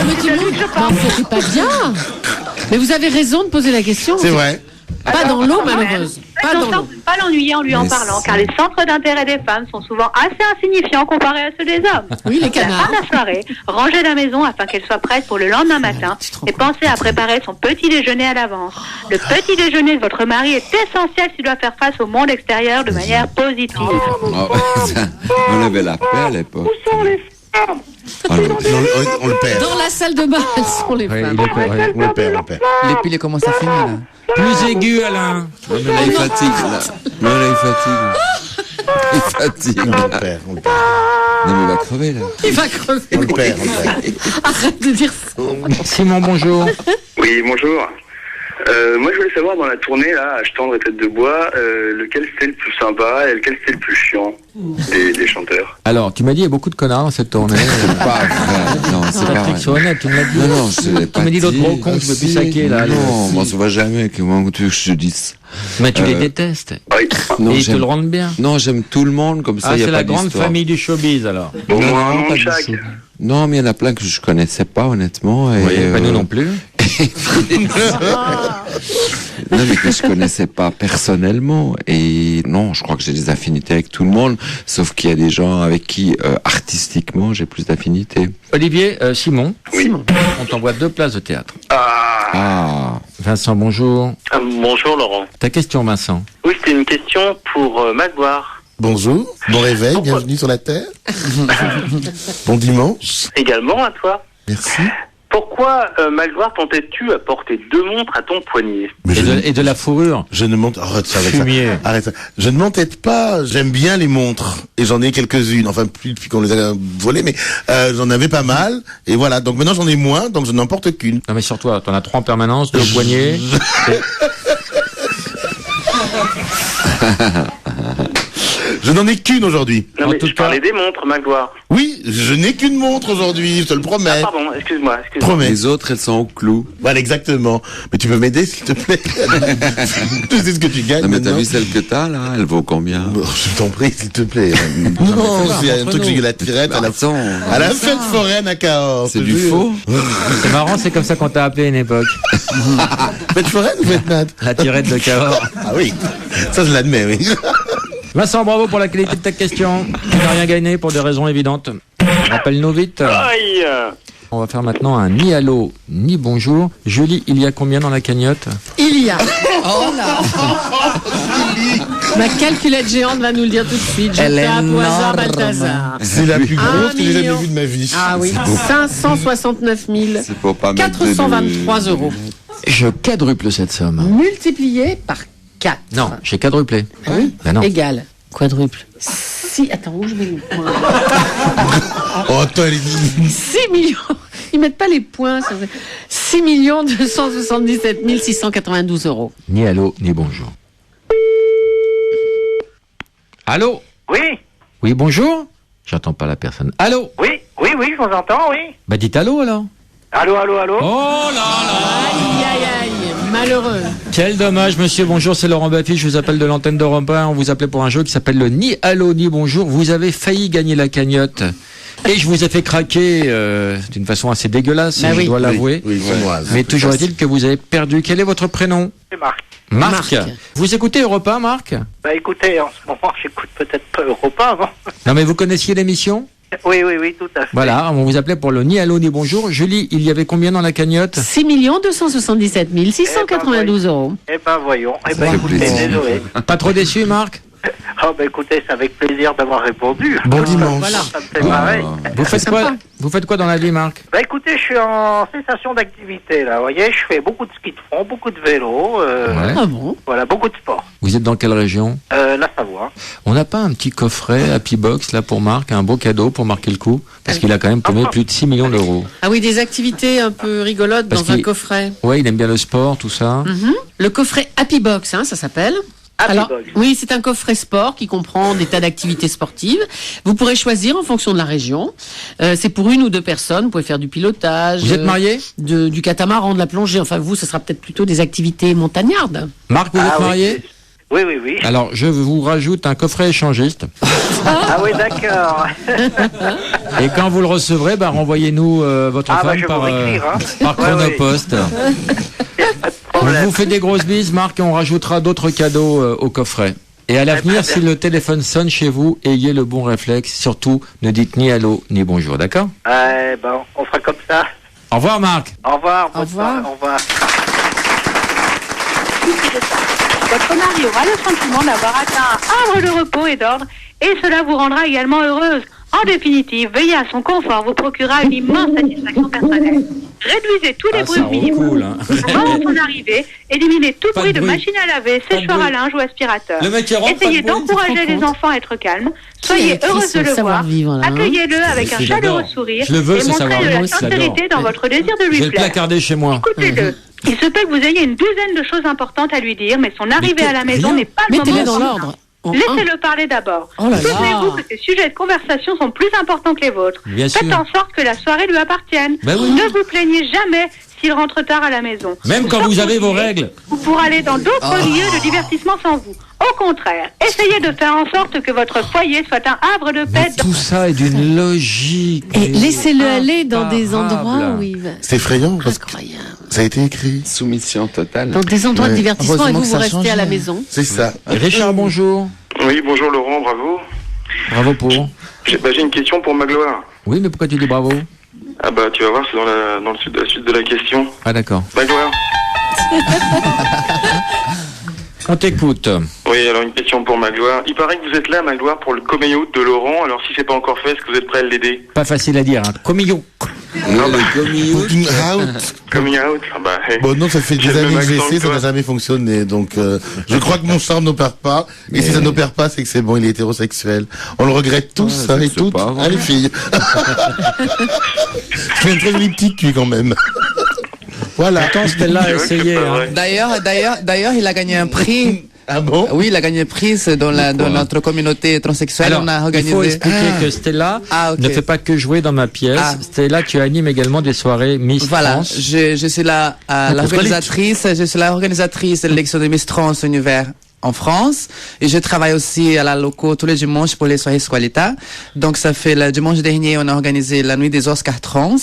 Mais dis donc, c'est pas bien. Mais vous avez raison de poser la question. C'est vrai. Pas dans l'eau, malheureuse. Pas dans l'eau. Pas l'ennuyer en lui en Mais parlant, c'est- car les centres d'intérêt des femmes sont souvent assez insignifiants comparés à ceux des hommes. Oui, les canards. À la soirée, rangez la maison afin qu'elle soit prête pour le lendemain matin et pensez à préparer son petit déjeuner à l'avance. Le petit déjeuner de votre mari est essentiel s'il doit faire face au monde extérieur de manière positive. Oh, ça, on avait la paix à l'époque. Où sont les femmes? Oh, non. On le perd. Dans la salle de bain, elles sont les Ouais, femmes. il est pas vrai. On le perd, on le perd. Les piles commencent à finir là. Plus aigu, Alain. Non, mais là, il fatigue, là. Non, là, il fatigue. Il fatigue. On le perd, on le perd. Non, mais il va crever, là. Il va crever. On le perd, on le perd. Arrête de dire ça. Simon, bonjour. Oui, bonjour. Moi, je voulais savoir, dans la tournée, là, à Tendre et Tête de Bois, lequel c'était le plus sympa et lequel c'était le plus chiant des chanteurs. Alors, tu m'as dit il y a beaucoup de connards dans cette tournée. C'est pas vrai. Non, c'est pas Patrick, sois vrai. honnête, tu me l'as dit. Non, non, je l'ai pas m'as dit l'autre gros con que je veux plus saquer, là. Non, Si. moi, ça va jamais. Comment tu veux que je te dise? Mais tu les détestes. Oui. Non, Et ils te j'aime- le rendent bien. Non, j'aime tout le monde, comme ça, Ah, il y a c'est pas la grande d'histoire. famille du showbiz, alors. Au Non, moins un non, nom pas de du chaque. tout. Non, mais il y en a plein que je connaissais pas, honnêtement. Et, Oui, pas nous non plus. Non, mais que je connaissais pas personnellement. Et non, je crois que j'ai des affinités avec tout le monde, sauf qu'il y a des gens avec qui, artistiquement, j'ai plus d'affinités. Olivier, Simon, Oui. on t'envoie 2 places de théâtre. Ah, Vincent, bonjour. Bonjour Laurent. Ta question, Vincent. Oui, c'était une question pour Magloire. Bonjour, bon réveil, bienvenue sur la Terre. Bon dimanche. Également à toi. Merci. Pourquoi, Magloire, tentais-tu à porter 2 montres à ton poignet? Et de la fourrure. Je ne monte. Arrête ça avec Fumier. ça. Arrête ça. Je ne m'entête pas. J'aime bien les montres et j'en ai quelques-unes. Enfin, plus depuis qu'on les a volées, mais j'en avais pas mal. Et voilà. Donc maintenant j'en ai moins. Donc je n'en porte qu'une. Non mais sur toi, t'en as 3 en permanence, 2 au poignet. Je n'en ai qu'une aujourd'hui. Non, mais je parlais des montres, Magloire. Oui, je n'ai qu'une montre aujourd'hui, je te le promets. Ah, pardon, excuse-moi. Promets. Les autres, elles sont au clou. Voilà, exactement. Mais tu peux m'aider, s'il te plaît? Tu sais ce que tu gagnes. Non, mais t'as maintenant. vu celle que t'as, là? Elle vaut combien? Je t'en prie, s'il te plaît. Non, c'est un truc que j'ai eu la tirette à la fête foraine à Cahors. C'est du faux? C'est marrant, c'est comme ça qu'on t'a appelé à une époque. Fête foraine ou fête nat? La tirette de Cahors. Ah oui, ça je l'admets, oui. Vincent, bravo pour la qualité de ta question. Tu n'as rien gagné pour des raisons évidentes. Rappelle-nous vite. Aïe! On va faire maintenant un ni allô, ni bonjour. Julie, il y a combien dans la cagnotte? Il y a. Oh là. Ma calculette géante va nous le dire tout de suite. Je tape au hasard Balthazar. C'est la plus grosse que j'ai jamais 1 vue de ma vie. Ah oui, 569 C'est pour pas mettre de 423 euros. Je quadruple cette somme. Multiplié par 4. Non, j'ai quadruplé. Oui. Ben non. Égal. Quadruple. Si, attends, où je vais le point? Oh, attends, elle est... 6 millions. Ils mettent pas les points. 6 277 692 euros. Ni allô, ni bonjour. Allô? Oui? Oui, bonjour? J'entends pas la personne. Allô? Oui, je vous entends, oui. Bah dites allô alors. Allô? Oh là là! Aïe, aïe, aïe. Malheureux. Quel dommage, monsieur. Bonjour, c'est Laurent Baffy. Je vous appelle de l'antenne d'Europe 1. On vous appelait pour un jeu qui s'appelle le Ni allô, ni bonjour. Vous avez failli gagner la cagnotte. Et je vous ai fait craquer d'une façon assez dégueulasse, Bah je oui. dois l'avouer. Oui, Mais toujours est-il que vous avez perdu. Quel est votre prénom? C'est Marc. Marc. Vous écoutez Europe 1, Marc? Bah écoutez, en ce moment, j'écoute peut-être pas Europe 1 avant. Non, mais vous connaissiez l'émission? Oui, tout à fait. Voilà, on vous appelait pour le Ni allô, ni bonjour. Julie, il y avait combien dans la cagnotte? 6 277 692 euros. Eh ben voyons. Eh ben fait écoutez, plaisir. désolé. Pas trop déçu, Marc? Oh ben écoutez, c'est avec plaisir d'avoir répondu. Bon dimanche. Voilà. Ça me fait marrer. Vous faites quoi dans la vie, Marc? Bah écoutez, je suis en cessation d'activité là, vous voyez, je fais beaucoup de ski de fond, beaucoup de vélo, Ouais. Ah bon? voilà, beaucoup de sport. Vous êtes dans quelle région? La Savoie. On n'a pas un petit coffret Happy Box là pour Marc, un beau cadeau pour marquer le coup? Parce qu'il a quand même paumé plus de 6 millions d'euros. Ah oui, des activités un peu rigolotes Parce dans un qu'il- coffret. Ouais, il aime bien le sport, tout ça. Le coffret Happy Box, hein, ça s'appelle. Happy Box. Oui, c'est un coffret sport qui comprend des tas d'activités sportives. Vous pourrez choisir en fonction de la région. C'est pour 1 ou 2 personnes. Vous pouvez faire du pilotage. Vous êtes marié? Du catamaran, de la plongée. Enfin, vous, ce sera peut-être plutôt des activités montagnardes. Marc, vous êtes marié? Oui. Alors, je vous rajoute un coffret échangiste. Ah oui, d'accord. Et quand vous le recevrez, bah, renvoyez-nous votre Ah, bah, femme je vais par, vous écrire, hein. par Ouais, Chronopost. On vous fait des grosses bises, Marc, et on rajoutera d'autres cadeaux au coffret. Et à l'avenir, si le téléphone sonne chez vous, ayez le bon réflexe. Surtout, ne dites ni allô, ni bonjour, d'accord? Eh ben, on fera comme ça. Au revoir, Marc. Au revoir. Au revoir. Au revoir. Votre mari aura le sentiment d'avoir atteint un havre de repos et d'ordre, et cela vous rendra également heureuse. En définitive, veiller à son confort vous procurera une immense satisfaction personnelle. Réduisez tous les bruits minimums. Cool, hein. Avant son arrivée, éliminez tout Pas bruit de de bruit. machine à laver, Pas de séchoir bruit. à linge ou aspirateur. Le mec qui rentre, Essayez pas de bruit, d'encourager tu te les rends enfants à être calmes. Qui a Soyez écrit heureuse ce de le voir. savoir-vivre, là, hein? Accueillez-le avec un Je chaleureux l'adore. sourire Je le veux, et ce montrez de savoir-vivre. la Moi aussi, je sincérité l'adore. dans votre désir de Je lui vais le plaire. placarder chez moi. Écoutez-le. Il se peut que vous ayez une douzaine de choses importantes à lui dire, mais son arrivée à la maison rien. n'est pas le moment. Mettez-les dans opportun. l'ordre. En un. Laissez-le parler d'abord. Oh là là. Souvenez-vous que ces sujets de conversation sont plus importants que les vôtres. Bien Faites sûr. en sorte que la soirée lui appartienne. Ben oui. Ne vous plaignez jamais s'il rentre tard à la maison. Même quand vous avez vos règles. Ou pour aller dans d'autres lieux de divertissement sans vous. Au contraire, essayez de faire en sorte que votre foyer soit un havre de paix. Mais tout ça est d'une logique. Et laissez-le aller dans des imparable. endroits où il va. C'est effrayant parce que Incroyable. ça a été écrit. Soumission totale. Dans des endroits de Ouais. divertissement et Heureusement vous, que vous ça a restez changé. à la maison. C'est ça. Richard, bonjour. Oui, bonjour Laurent, bravo. Bravo pour. J'ai une question pour Magloire. Oui, mais pourquoi tu dis bravo? Ah bah tu vas voir, c'est dans le sud, la suite de la question. Ah d'accord. Magloire. On t'écoute. Oui, alors une question pour Magloire. Il paraît que vous êtes là, Magloire, pour le coming out de Laurent. Alors si c'est pas encore fait, est-ce que vous êtes prêt à l'aider? Pas facile à dire. Hein. Comillo. Non, mais coming out. Coming out. Bah, Bon, non, ça fait des années que j'essaie, ça n'a jamais fonctionné. Donc, je crois que mon charme n'opère pas. Et si ça n'opère pas, c'est que c'est bon, il est hétérosexuel. On le regrette tous, et toutes. Ah, les filles. Tu as une très jolie petite cul quand même. Voilà. Attends, Stella a essayé. Hein. D'ailleurs, il a gagné un prix. Ah bon? Oui, il a gagné un prix dans notre communauté transsexuelle. Alors, on a organisé. il faut expliquer que Stella ne fait pas que jouer dans ma pièce. Stella, tu animes également des soirées Miss France. Je suis l'organisatrice de l'élection de Miss Trans Univers en France, et je travaille aussi à la loco tous les dimanches pour les soirées Squalita. Donc ça fait le dimanche dernier, on a organisé la nuit des Oscars trans,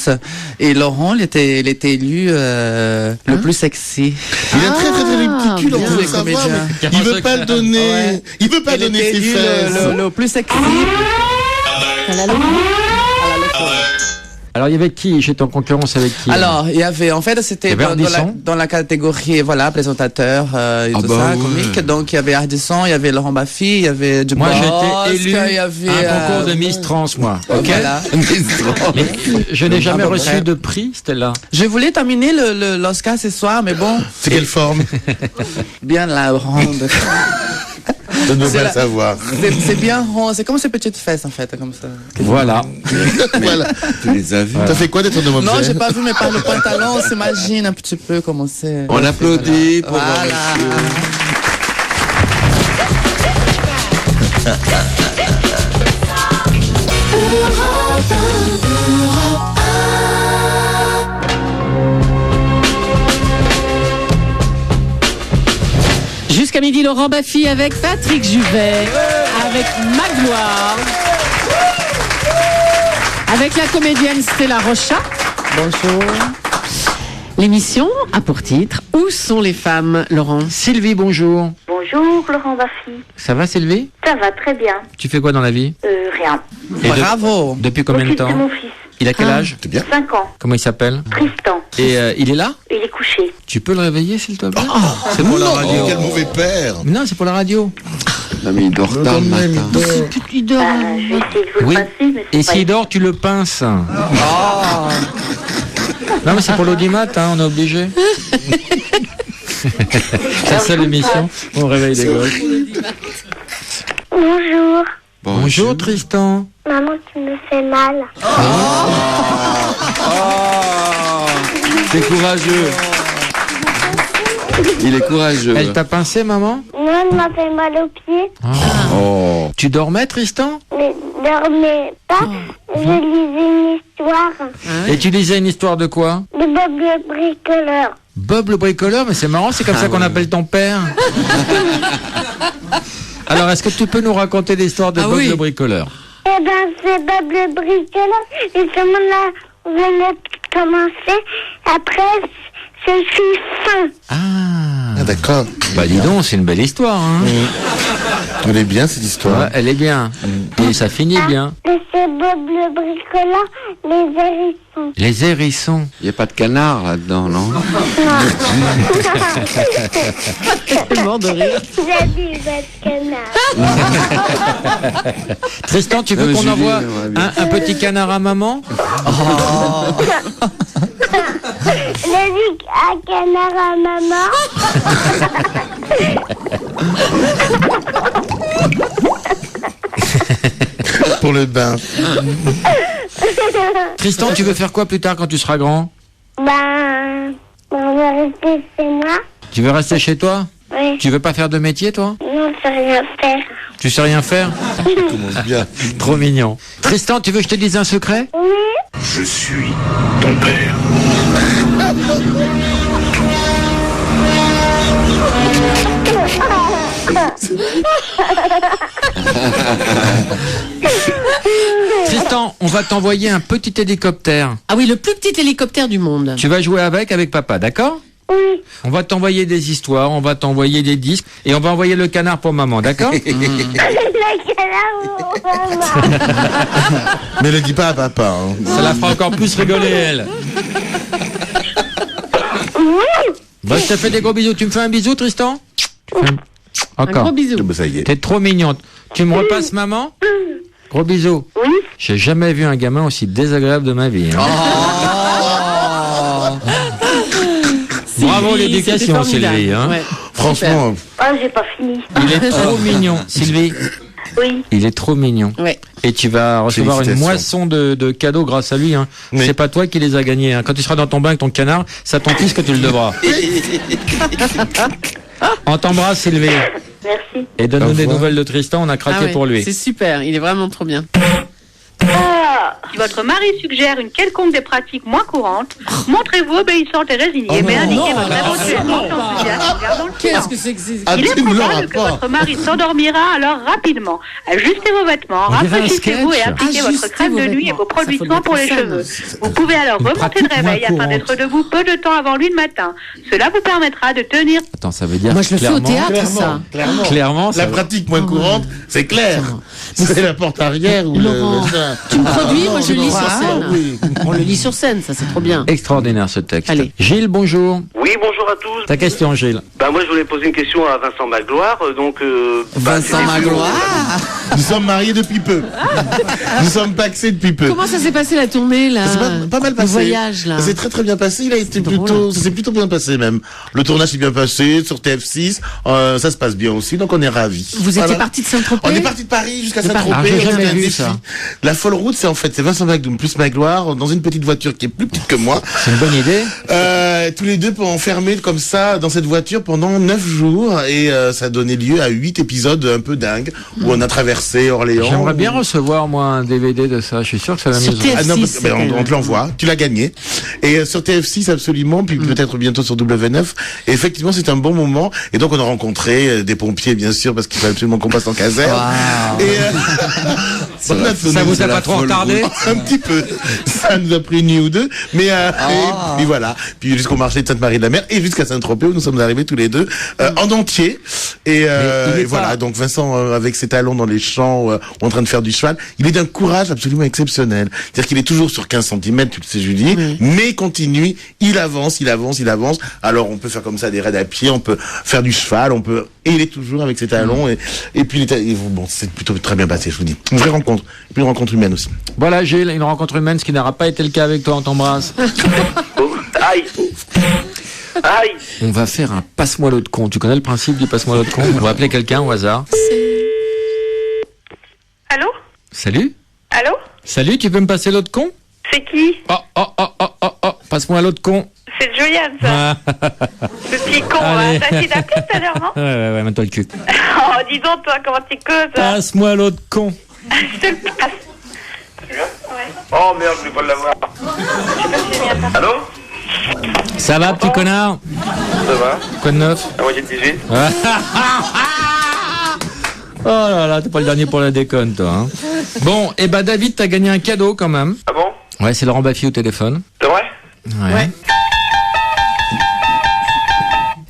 et Laurent, il était élu le plus sexy. Il a très petit cul, on veut savoir, mais il veut pas le donner. Ouais. Il veut pas donner ses fesses. Le plus sexy. À la loco. Alors, il y avait qui? J'étais en concurrence avec qui? Alors, il y avait, en fait, c'était dans la catégorie, voilà, présentateur, et tout ça, comique. Donc, il y avait Ardisson, il y avait Laurent Baffy, il y avait Dubois. Moi, j'étais élu à un concours de Miss Trans, moi. Ok? Voilà. Mais je n'ai jamais reçu de prix, Stella. Je voulais terminer l'Oscar ce soir, mais bon. C'est quelle forme? Bien la ronde. Je ne veux pas le savoir. C'est bien rond, c'est comme ces petites fesses en fait, comme ça. Voilà. Voilà. Tu les as vus. T'as fait quoi d'être un homme? Non, j'ai pas vu, mais par le pantalon, on s'imagine un petit peu comment c'est. On applaudit pour voilà. Jusqu'à midi, Laurent Baffy avec Patrick Juvet, avec Magloire, avec la comédienne Stella Rocha. Bonjour. L'émission a pour titre Où sont les femmes, Laurent? Sylvie, bonjour. Bonjour, Laurent Baffy. Ça va, Sylvie? Ça va très bien. Tu fais quoi dans la vie? Rien. Et bravo. Depuis combien de temps? C'est mon fils. Il a quel âge? 5 ans. Comment il s'appelle? Tristan. Et il est là? Il est couché. Tu peux le réveiller, s'il te plaît? C'est pour la radio. Quel mauvais père. Non, c'est pour la radio. Non, mais il dort tard le matin. Il dort. Je vais essayer de vous le passer, mais Et c'est s'il dort, tu le pinces. Non, mais c'est pour l'audimat, hein, on est obligé. C'est la seule émission où on réveille les gosses. Bonjour. Bonjour, Tristan. Maman, tu me fais mal. C'est courageux. Il est courageux. Elle t'a pincé, maman? Non, elle m'a fait mal aux pieds. Oh. Tu dormais, Tristan? Mais dormais pas. Je lisais une histoire Et tu lisais une histoire de quoi? de Bob le bricoleur. Bob le bricoleur, mais c'est marrant, c'est comme ça qu'on appelle ton père. Alors, est-ce que tu peux nous raconter l'histoire de Bob le bricoleur? Eh ben, c'est Bob le bricoleur. Et comment là, on vient de commencer. Après, je suis fin. Ah, d'accord. Bah dis donc, c'est une belle histoire. Hein. Elle est bien cette histoire. Ouais, elle est bien. Et ça finit bien. Et c'est Bob le bricoleur, les hérissons. Les hérissons. Il n'y a pas de canard là-dedans, non? Tellement de rire. J'ai dit pas de canard. Tristan, tu veux qu'on envoie un petit canard à maman? J'ai dit un canard à maman. Pour le bain. Tristan, tu veux faire quoi plus tard quand tu seras grand? Ben, on va rester chez moi. Tu veux rester chez toi? Oui. Tu veux pas faire de métier, toi? Non, je sais rien faire. Tu sais rien faire? Commence bien. Trop mignon. Tristan, tu veux que je te dise un secret? Oui. Je suis ton père. Tristan, on va t'envoyer un petit hélicoptère. Ah oui, le plus petit hélicoptère du monde. Tu vas jouer avec papa, d'accord? Oui. On va t'envoyer des histoires, on va t'envoyer des disques et on va envoyer le canard pour maman, d'accord? Le canard pour maman. Mais le dis pas à papa. Hein. Ça la fera encore plus rigoler, elle. Oui. Bah, je te fais des gros bisous. Tu me fais un bisou, Tristan? Encore. Un gros bisou. Bah, ça y est. T'es trop mignonne. Tu me repasses maman? Gros bisous. Oui. J'ai jamais vu un gamin aussi désagréable de ma vie. Hein. Bravo l'éducation, Sylvie. Hein. Ouais. Franchement. Ah, j'ai pas fini. Il est trop mignon, Sylvie. Oui. Il est trop mignon. Ouais. Et tu vas recevoir une Félicitations. moisson de cadeaux grâce à lui. Hein. Oui. C'est pas toi qui les as gagnés. Hein. Quand tu seras dans ton bain avec ton canard, c'est à ton fils que tu le devras. On t'embrasse, Sylvie. Merci. Et donne-nous Au des revoir. nouvelles de Tristan, on a craqué Ah ouais, pour lui. C'est super, il est vraiment trop bien. Si votre mari suggère une quelconque des pratiques moins courantes, montrez-vous obéissante et résignée, mais indiquez votre éventuelle enthousiasme en gardant le Qu'est-ce silence. que c'est que c'est Ah, Il est tu me l'auras probable que pas. votre mari s'endormira alors rapidement. Ajustez vos vêtements, On dirait un rafraîchissez-vous et sketch. appliquez Ajustez votre crème vos de nuit et vêtements. vos produits Ça, de soin faut pour les mettre ça, cheveux. ça. Vous pouvez alors Une remonter pratique de réveil moins afin d'être debout peu de temps avant lui le matin. Cela vous permettra de tenir. Attends, ça veut dire Moi, je le fais au clairement- théâtre, ça. Clairement, ça La va- pratique moins courante, c'est clair. C'est la porte arrière ou Laurent, tu me produis, moi je le lis sur Ah, scène. oui. On le lit sur scène, ça c'est trop bien. Extraordinaire ce texte. Allez. Gilles, bonjour. Oui, bonjour à tous. Ta question, Gilles. Moi, je voulais poser une question à Vincent Magloire. Vincent Magloire. Nous sommes mariés depuis peu. Nous sommes paxés depuis peu. Comment ça s'est passé la tournée là? Ça s'est pas mal passé. Le voyage là. Ça s'est très très bien passé. Il a été drôle, plutôt, hein. ça s'est plutôt bien passé même. Le tournage s'est bien passé sur TF6. Ça se passe bien aussi, donc on est ravis. Vous étiez Voilà. parti de Saint-Tropez? On est parti de Paris jusqu'à De Paris. Saint-Tropez. Ah, j'ai On jamais a un vu défi. ça. La folle route, c'est Vincent Magdoum plus Magloire dans une petite voiture qui est plus petite que moi. C'est une bonne idée. Tous les deux enfermés comme ça dans cette voiture pendant 9 jours et ça a donné lieu à 8 épisodes un peu dingues où on a traversé Orléans. J'aimerais bien recevoir, moi, un DVD de ça. Je suis sûr que ça va Sur nous... TF6. Ah non, c'est on te l'envoie, tu l'as gagné. Et sur TF6 absolument, puis peut-être bientôt sur W9. Et effectivement, c'est un bon moment. Et donc on a rencontré des pompiers, bien sûr, parce qu'il fallait absolument qu'on passe en caserne. Et Ça vous a pas trop retardé? Un petit peu. Ça nous a pris une nuit ou deux. Mais et puis voilà. Puis jusqu'au marché de Sainte-Marie-de-la-Mer et jusqu'à Saint-Tropez où nous sommes arrivés tous les deux en entier. Et voilà. pas- Donc Vincent avec ses talons dans les champs en train de faire du cheval, il est d'un courage absolument exceptionnel. C'est-à-dire qu'il est toujours sur 15 cm, tu le sais Julie, mais il continue, il avance. Alors on peut faire comme ça des raids à pied, on peut faire du cheval, et il est toujours avec ses talons et puis bon, c'est plutôt très bien passé, je vous dis. Une vraie rencontre, et puis une rencontre humaine aussi. Voilà, Gilles, une rencontre humaine, ce qui n'aura pas été le cas avec toi, on t'embrasse. Aïe. Aïe. On va faire un passe-moi l'autre con. Tu connais le principe du passe-moi l'autre con? On va appeler quelqu'un au hasard. Allô? Salut? Allô? Salut, tu peux me passer l'autre con? C'est qui? Oh, passe-moi l'autre con. C'est Juliane, ça. Ce petit con, Allez. t'as essayé d'appeler tout à l'heure, non? Ouais, mets-toi le cul. Oh, dis donc, toi, comment tu causes? Passe-moi l'autre con. Je te le passe. Oh merde, je vais pas l'avoir. Allô? Ça va, petit connard? Ça va? Quoi de neuf? À moitié de 18. Oh là là, t'es pas le dernier pour la déconne, toi. Hein. Bon, et bah David, t'as gagné un cadeau quand même. Ah bon? Ouais, c'est Laurent Baffy au téléphone. C'est vrai? Ouais.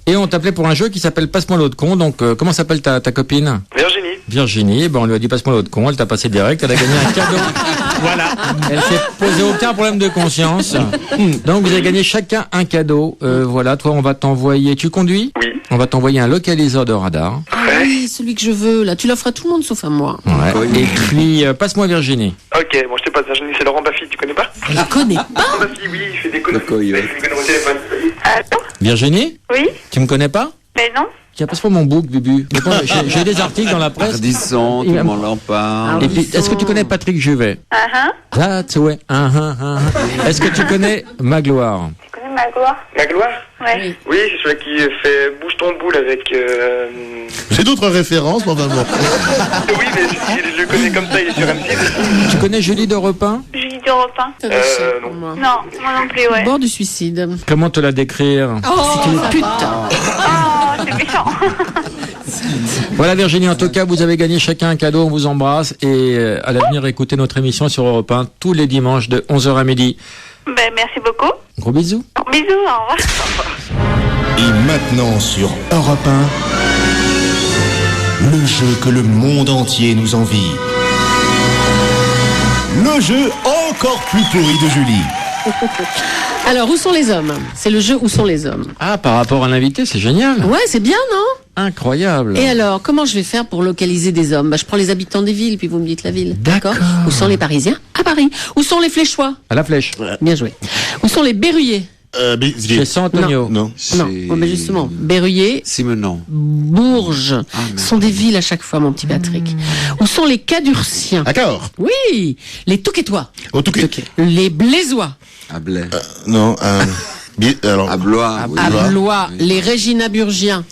Et on t'appelait pour un jeu qui s'appelle Passe-moi l'autre con. Donc, comment s'appelle ta copine? Virginie. Virginie. Ben, on lui a dit Passe-moi l'autre con. Elle t'a passé direct. Elle a gagné un cadeau. Voilà. Elle s'est posé aucun problème de conscience. Donc, vous avez gagné chacun un cadeau. Voilà. Toi, on va t'envoyer. Tu conduis? Oui. On va t'envoyer un localiseur de radar. Ah oui, celui que je veux là. Tu l'offres à tout le monde sauf à moi. Ouais. Et puis, passe-moi Virginie. Ok, bon, je te passe Virginie, c'est Laurent Baffy, tu connais pas? Je connais pas. Laurent Baffy, oui, il fait des conneries. Il me connaît au téléphone. Allô? Virginie? Oui? Tu me connais pas? Mais non? Tiens, passe-moi mon book, Bubu. J'ai des articles dans la presse. Ardisson, tout le monde en parle. Et puis, est-ce que tu connais Patrick Juvet? That's way. Est-ce que tu connais Magloire? Tu connais Magloire? Magloire? Ouais. Oui, c'est celui qui fait Bouge ton boule avec... J'ai d'autres références, mais enfin bon. Oui, mais je le connais comme ça, il est sur M6. Tu connais Julie de Repin? Julie de Repin? Non. Non, moi non plus, ouais. Au bord du suicide. Comment te la décrire? C'est une pute. Oh, c'est méchant. Voilà Virginie, en tout cas, vous avez gagné chacun un cadeau, on vous embrasse. Et à l'avenir, écoutez notre émission sur Europe 1 tous les dimanches de 11h à midi. Ben, merci beaucoup. Gros bisous. Bisous, au revoir. Et maintenant sur Europe 1, le jeu que le monde entier nous envie. Le jeu encore plus pourri de Julie. Alors, où sont les hommes? C'est le jeu Où sont les hommes? Ah, par rapport à l'invité, c'est génial. Ouais, c'est bien, non? Incroyable. Et alors, comment je vais faire pour localiser des hommes? Je prends les habitants des villes, puis vous me dites la ville. D'accord. Où sont les Parisiens? À Paris. Où sont les Fléchois? À la flèche. Bien joué. Où sont les Berruyers? Chez San Antonio. Non. Non, mais justement, Berruyer, Simenon. Bourges, sont des villes à chaque fois, mon petit Patrick. Où sont les Cadurciens? D'accord. Oui, les Touquetois. Au Touquet. Les Blaisois. À Blaye. Non, alors. À Blois. À Blois, les Réginaburgiens.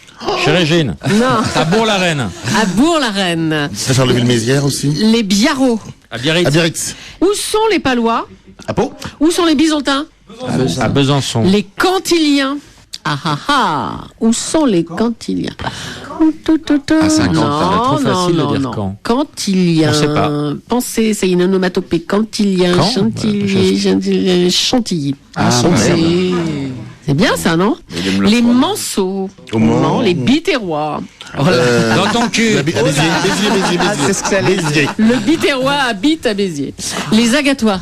Chez Régine. Non. À Bourg-la-Reine. À Bourg-la-Reine. À Charleville-Mézières aussi. Les Biarros. À Biarritz. À Biarritz. Où sont les Palois? À Pau. Où sont les Bisontins? À Besançon. Les Cantiliens. Ah ah ah. Où sont les Cantiliens? À Saint-Quentin. Trop facile de dire quand. Cantiliens. On sait pas. Pensez, c'est une onomatopée. Cantiliens, Quand Chantilly. Ah, C'est bien ça, non? Les Manceaux. Non, les Biterrois. Dans ton cul. C'est ce que ça Béziers. Le Biterrois habite à Béziers. Les Agatois.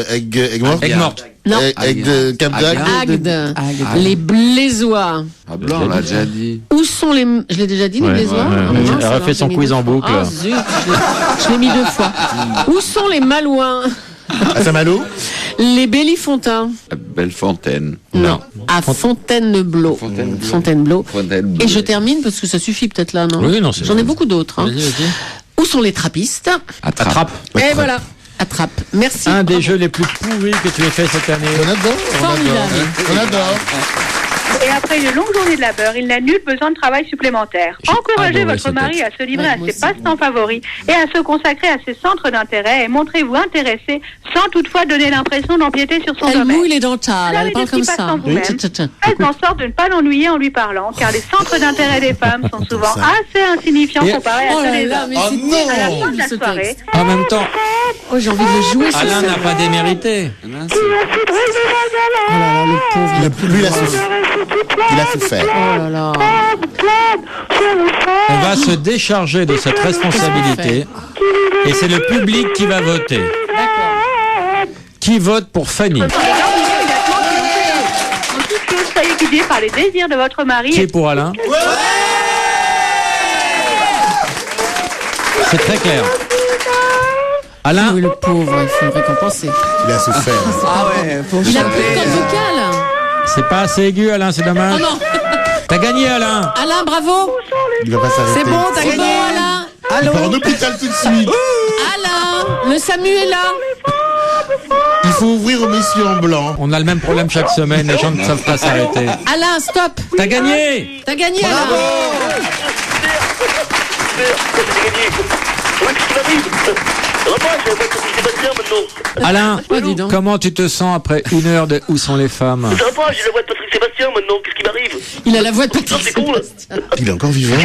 Aigues-Mortes. Non. Aigle de Cap Agde. Les Blaisois. À Blanc, on l'a déjà dit. Où sont les... Je l'ai déjà dit, les Blaisois? Elle a refait son quiz en boucle. Oh zut, je l'ai mis 2 fois. Où sont les Malouins? À Saint-Malo. Les Bellifontins. À Bellefontaine. Non. À Fontainebleau. Fontainebleau. Fontainebleau. Et je termine parce que ça suffit peut-être là, non? Oui, non, c'est J'en ai bon. beaucoup d'autres. Vas-y. Où sont les trappistes? Attrape. Et voilà. Attrape. Merci. Un des jeux les plus pourris que tu aies fait cette année. On adore. Formidable. On adore. Et après une longue journée de labeur, il n'a nul besoin de travail supplémentaire. Encouragez adoré votre ce mari texte. à se livrer à ses passe-temps favoris et à se consacrer à ses centres d'intérêt et montrez-vous intéressé sans toutefois donner l'impression d'empiéter sur son Elle domaine. mouille les dentales. Vous avez Elle parle des comme petits ça. passe-temps vous-même. Faites en sorte de ne pas l'ennuyer en lui parlant, car les centres d'intérêt des femmes sont souvent assez insignifiants comparés à ceux des hommes. mais c'est À la fin de la ce soirée, texte. En même temps, Oh, j'ai envie de le jouer. Alain n'a pas démérité. Oh là là, le pauvre. Lui, il a souffert. Il a souffert. Oh là là. On va se décharger de cette responsabilité et c'est le public qui va voter. Qui vote pour Fanny? en toute chose, soyez guidés par les désirs de votre mari. Qui est pour Alain? C'est très clair. Alain? Oui, le pauvre, il faut le récompenser. Il a souffert. Ah ouais, pour Il a chanter. plus de corde vocale. C'est pas assez aigu, Alain, c'est dommage. Oh non. T'as gagné, Alain. Alain, bravo. Il va pas s'arrêter. C'est bon, t'as gagné, Alain. Il part en hôpital tout de suite. Alain, le SAMU est là. Il faut ouvrir au monsieur en blanc. On a le même problème chaque semaine, les gens ne savent pas s'arrêter. Alain, stop. T'as gagné. T'as gagné, Alain. Alain, Oh, dis donc. comment tu te sens après 1 heure de Où sont les femmes? Ça va pas, j'ai la voix de Patrick Sébastien maintenant, qu'est-ce qui m'arrive? Il a la voix de Patrick. C'est con là. Il est encore vivant.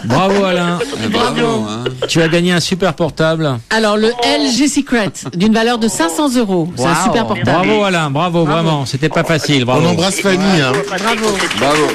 Bravo, Alain. Bravo. Hein. Tu as gagné un super portable. Alors, le LG Secret, d'une valeur de 500 €. C'est un super portable. Bravo, Alain. Bravo, vraiment. C'était pas facile. On Bravo. embrasse Fanny. Hein. Bravo. Bravo.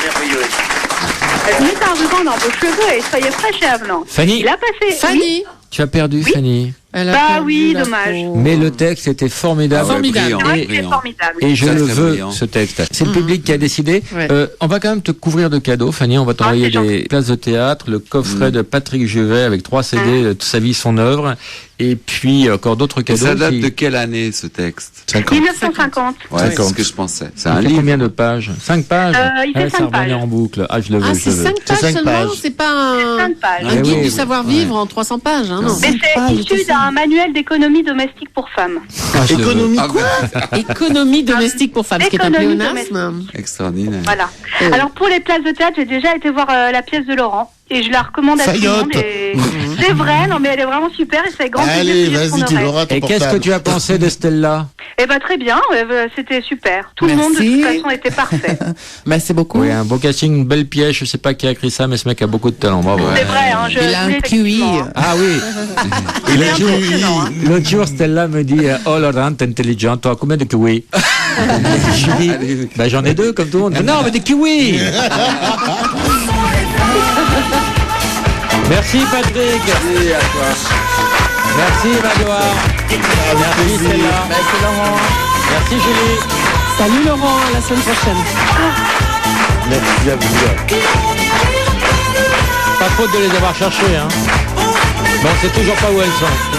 Mettez un ruban dans vos cheveux et soyez fraîche et avenant. Fanny, Il a passé. Fanny. tu as perdu, Fanny. Elle a Bah perdu oui, la dommage. peau. Mais le texte était formidable. Formidable. brillant, C'est vrai que c'est brillant. formidable. Et je Ça, le c'est veux, brillant. ce texte. C'est le public qui a décidé. Ouais. On va quand même te couvrir de cadeaux, Fanny. On va t'envoyer c'est gentil. des places de théâtre, le coffret de Patrick Juvet avec 3 CD de toute sa vie, son œuvre. Et puis encore d'autres Et cadeaux. ça date qui- de quelle année ce texte? 50. 1950. Ouais, c'est 50. ce que je pensais. C'est Il un fait livre. combien de pages? 5 pages? Il fait ça 5 revenait pages. en boucle. Ah, je le veux, Ah, je c'est le veux. 5 pages 5 seulement. pages. C'est pas un, 5 pages. un guide oui, du savoir-vivre en 300 pages. Hein, non. Mais c'est issu d'un manuel d'économie domestique pour femmes. Ah, je le veux. Économie Ah, quoi? Économie domestique pour femmes, ce qui est un Économie pléonasme. extraordinaire. Voilà. Alors pour les places de théâtre, j'ai déjà été voir la pièce de Laurent et je la recommande à tout le monde. Fayotte. Et c'est vrai, non mais elle est vraiment super et c'est grand Allez, plaisir de dire vas-y, son tu oreille. l'auras ton Et qu'est-ce que portable. tu as pensé de Stella? Eh ben très bien, c'était super. Tout le monde de Merci. toute façon était parfait. Merci beaucoup. Oui, un beau casting, une belle pièce. Je sais pas qui a écrit ça, mais ce mec a beaucoup de talent. Bravo. C'est vrai, hein, je Il a un voulais QI. effectivement, hein. Ah oui. Il C'est a impressionnant, hein. L'autre jour, Stella me dit Oh Laurent, t'es intelligent, toi, combien de kiwis? Je lui dis bah, j'en ai 2 comme tout le monde. Non, mais des kiwis. Merci Patrick. Merci à toi. Merci Magloire. Merci Stella. Merci Laurent. Merci Julie. Salut Laurent, à la semaine prochaine. Merci à vous. Pas faute de les avoir cherchés, hein. Bon, on sait toujours pas où elles sont.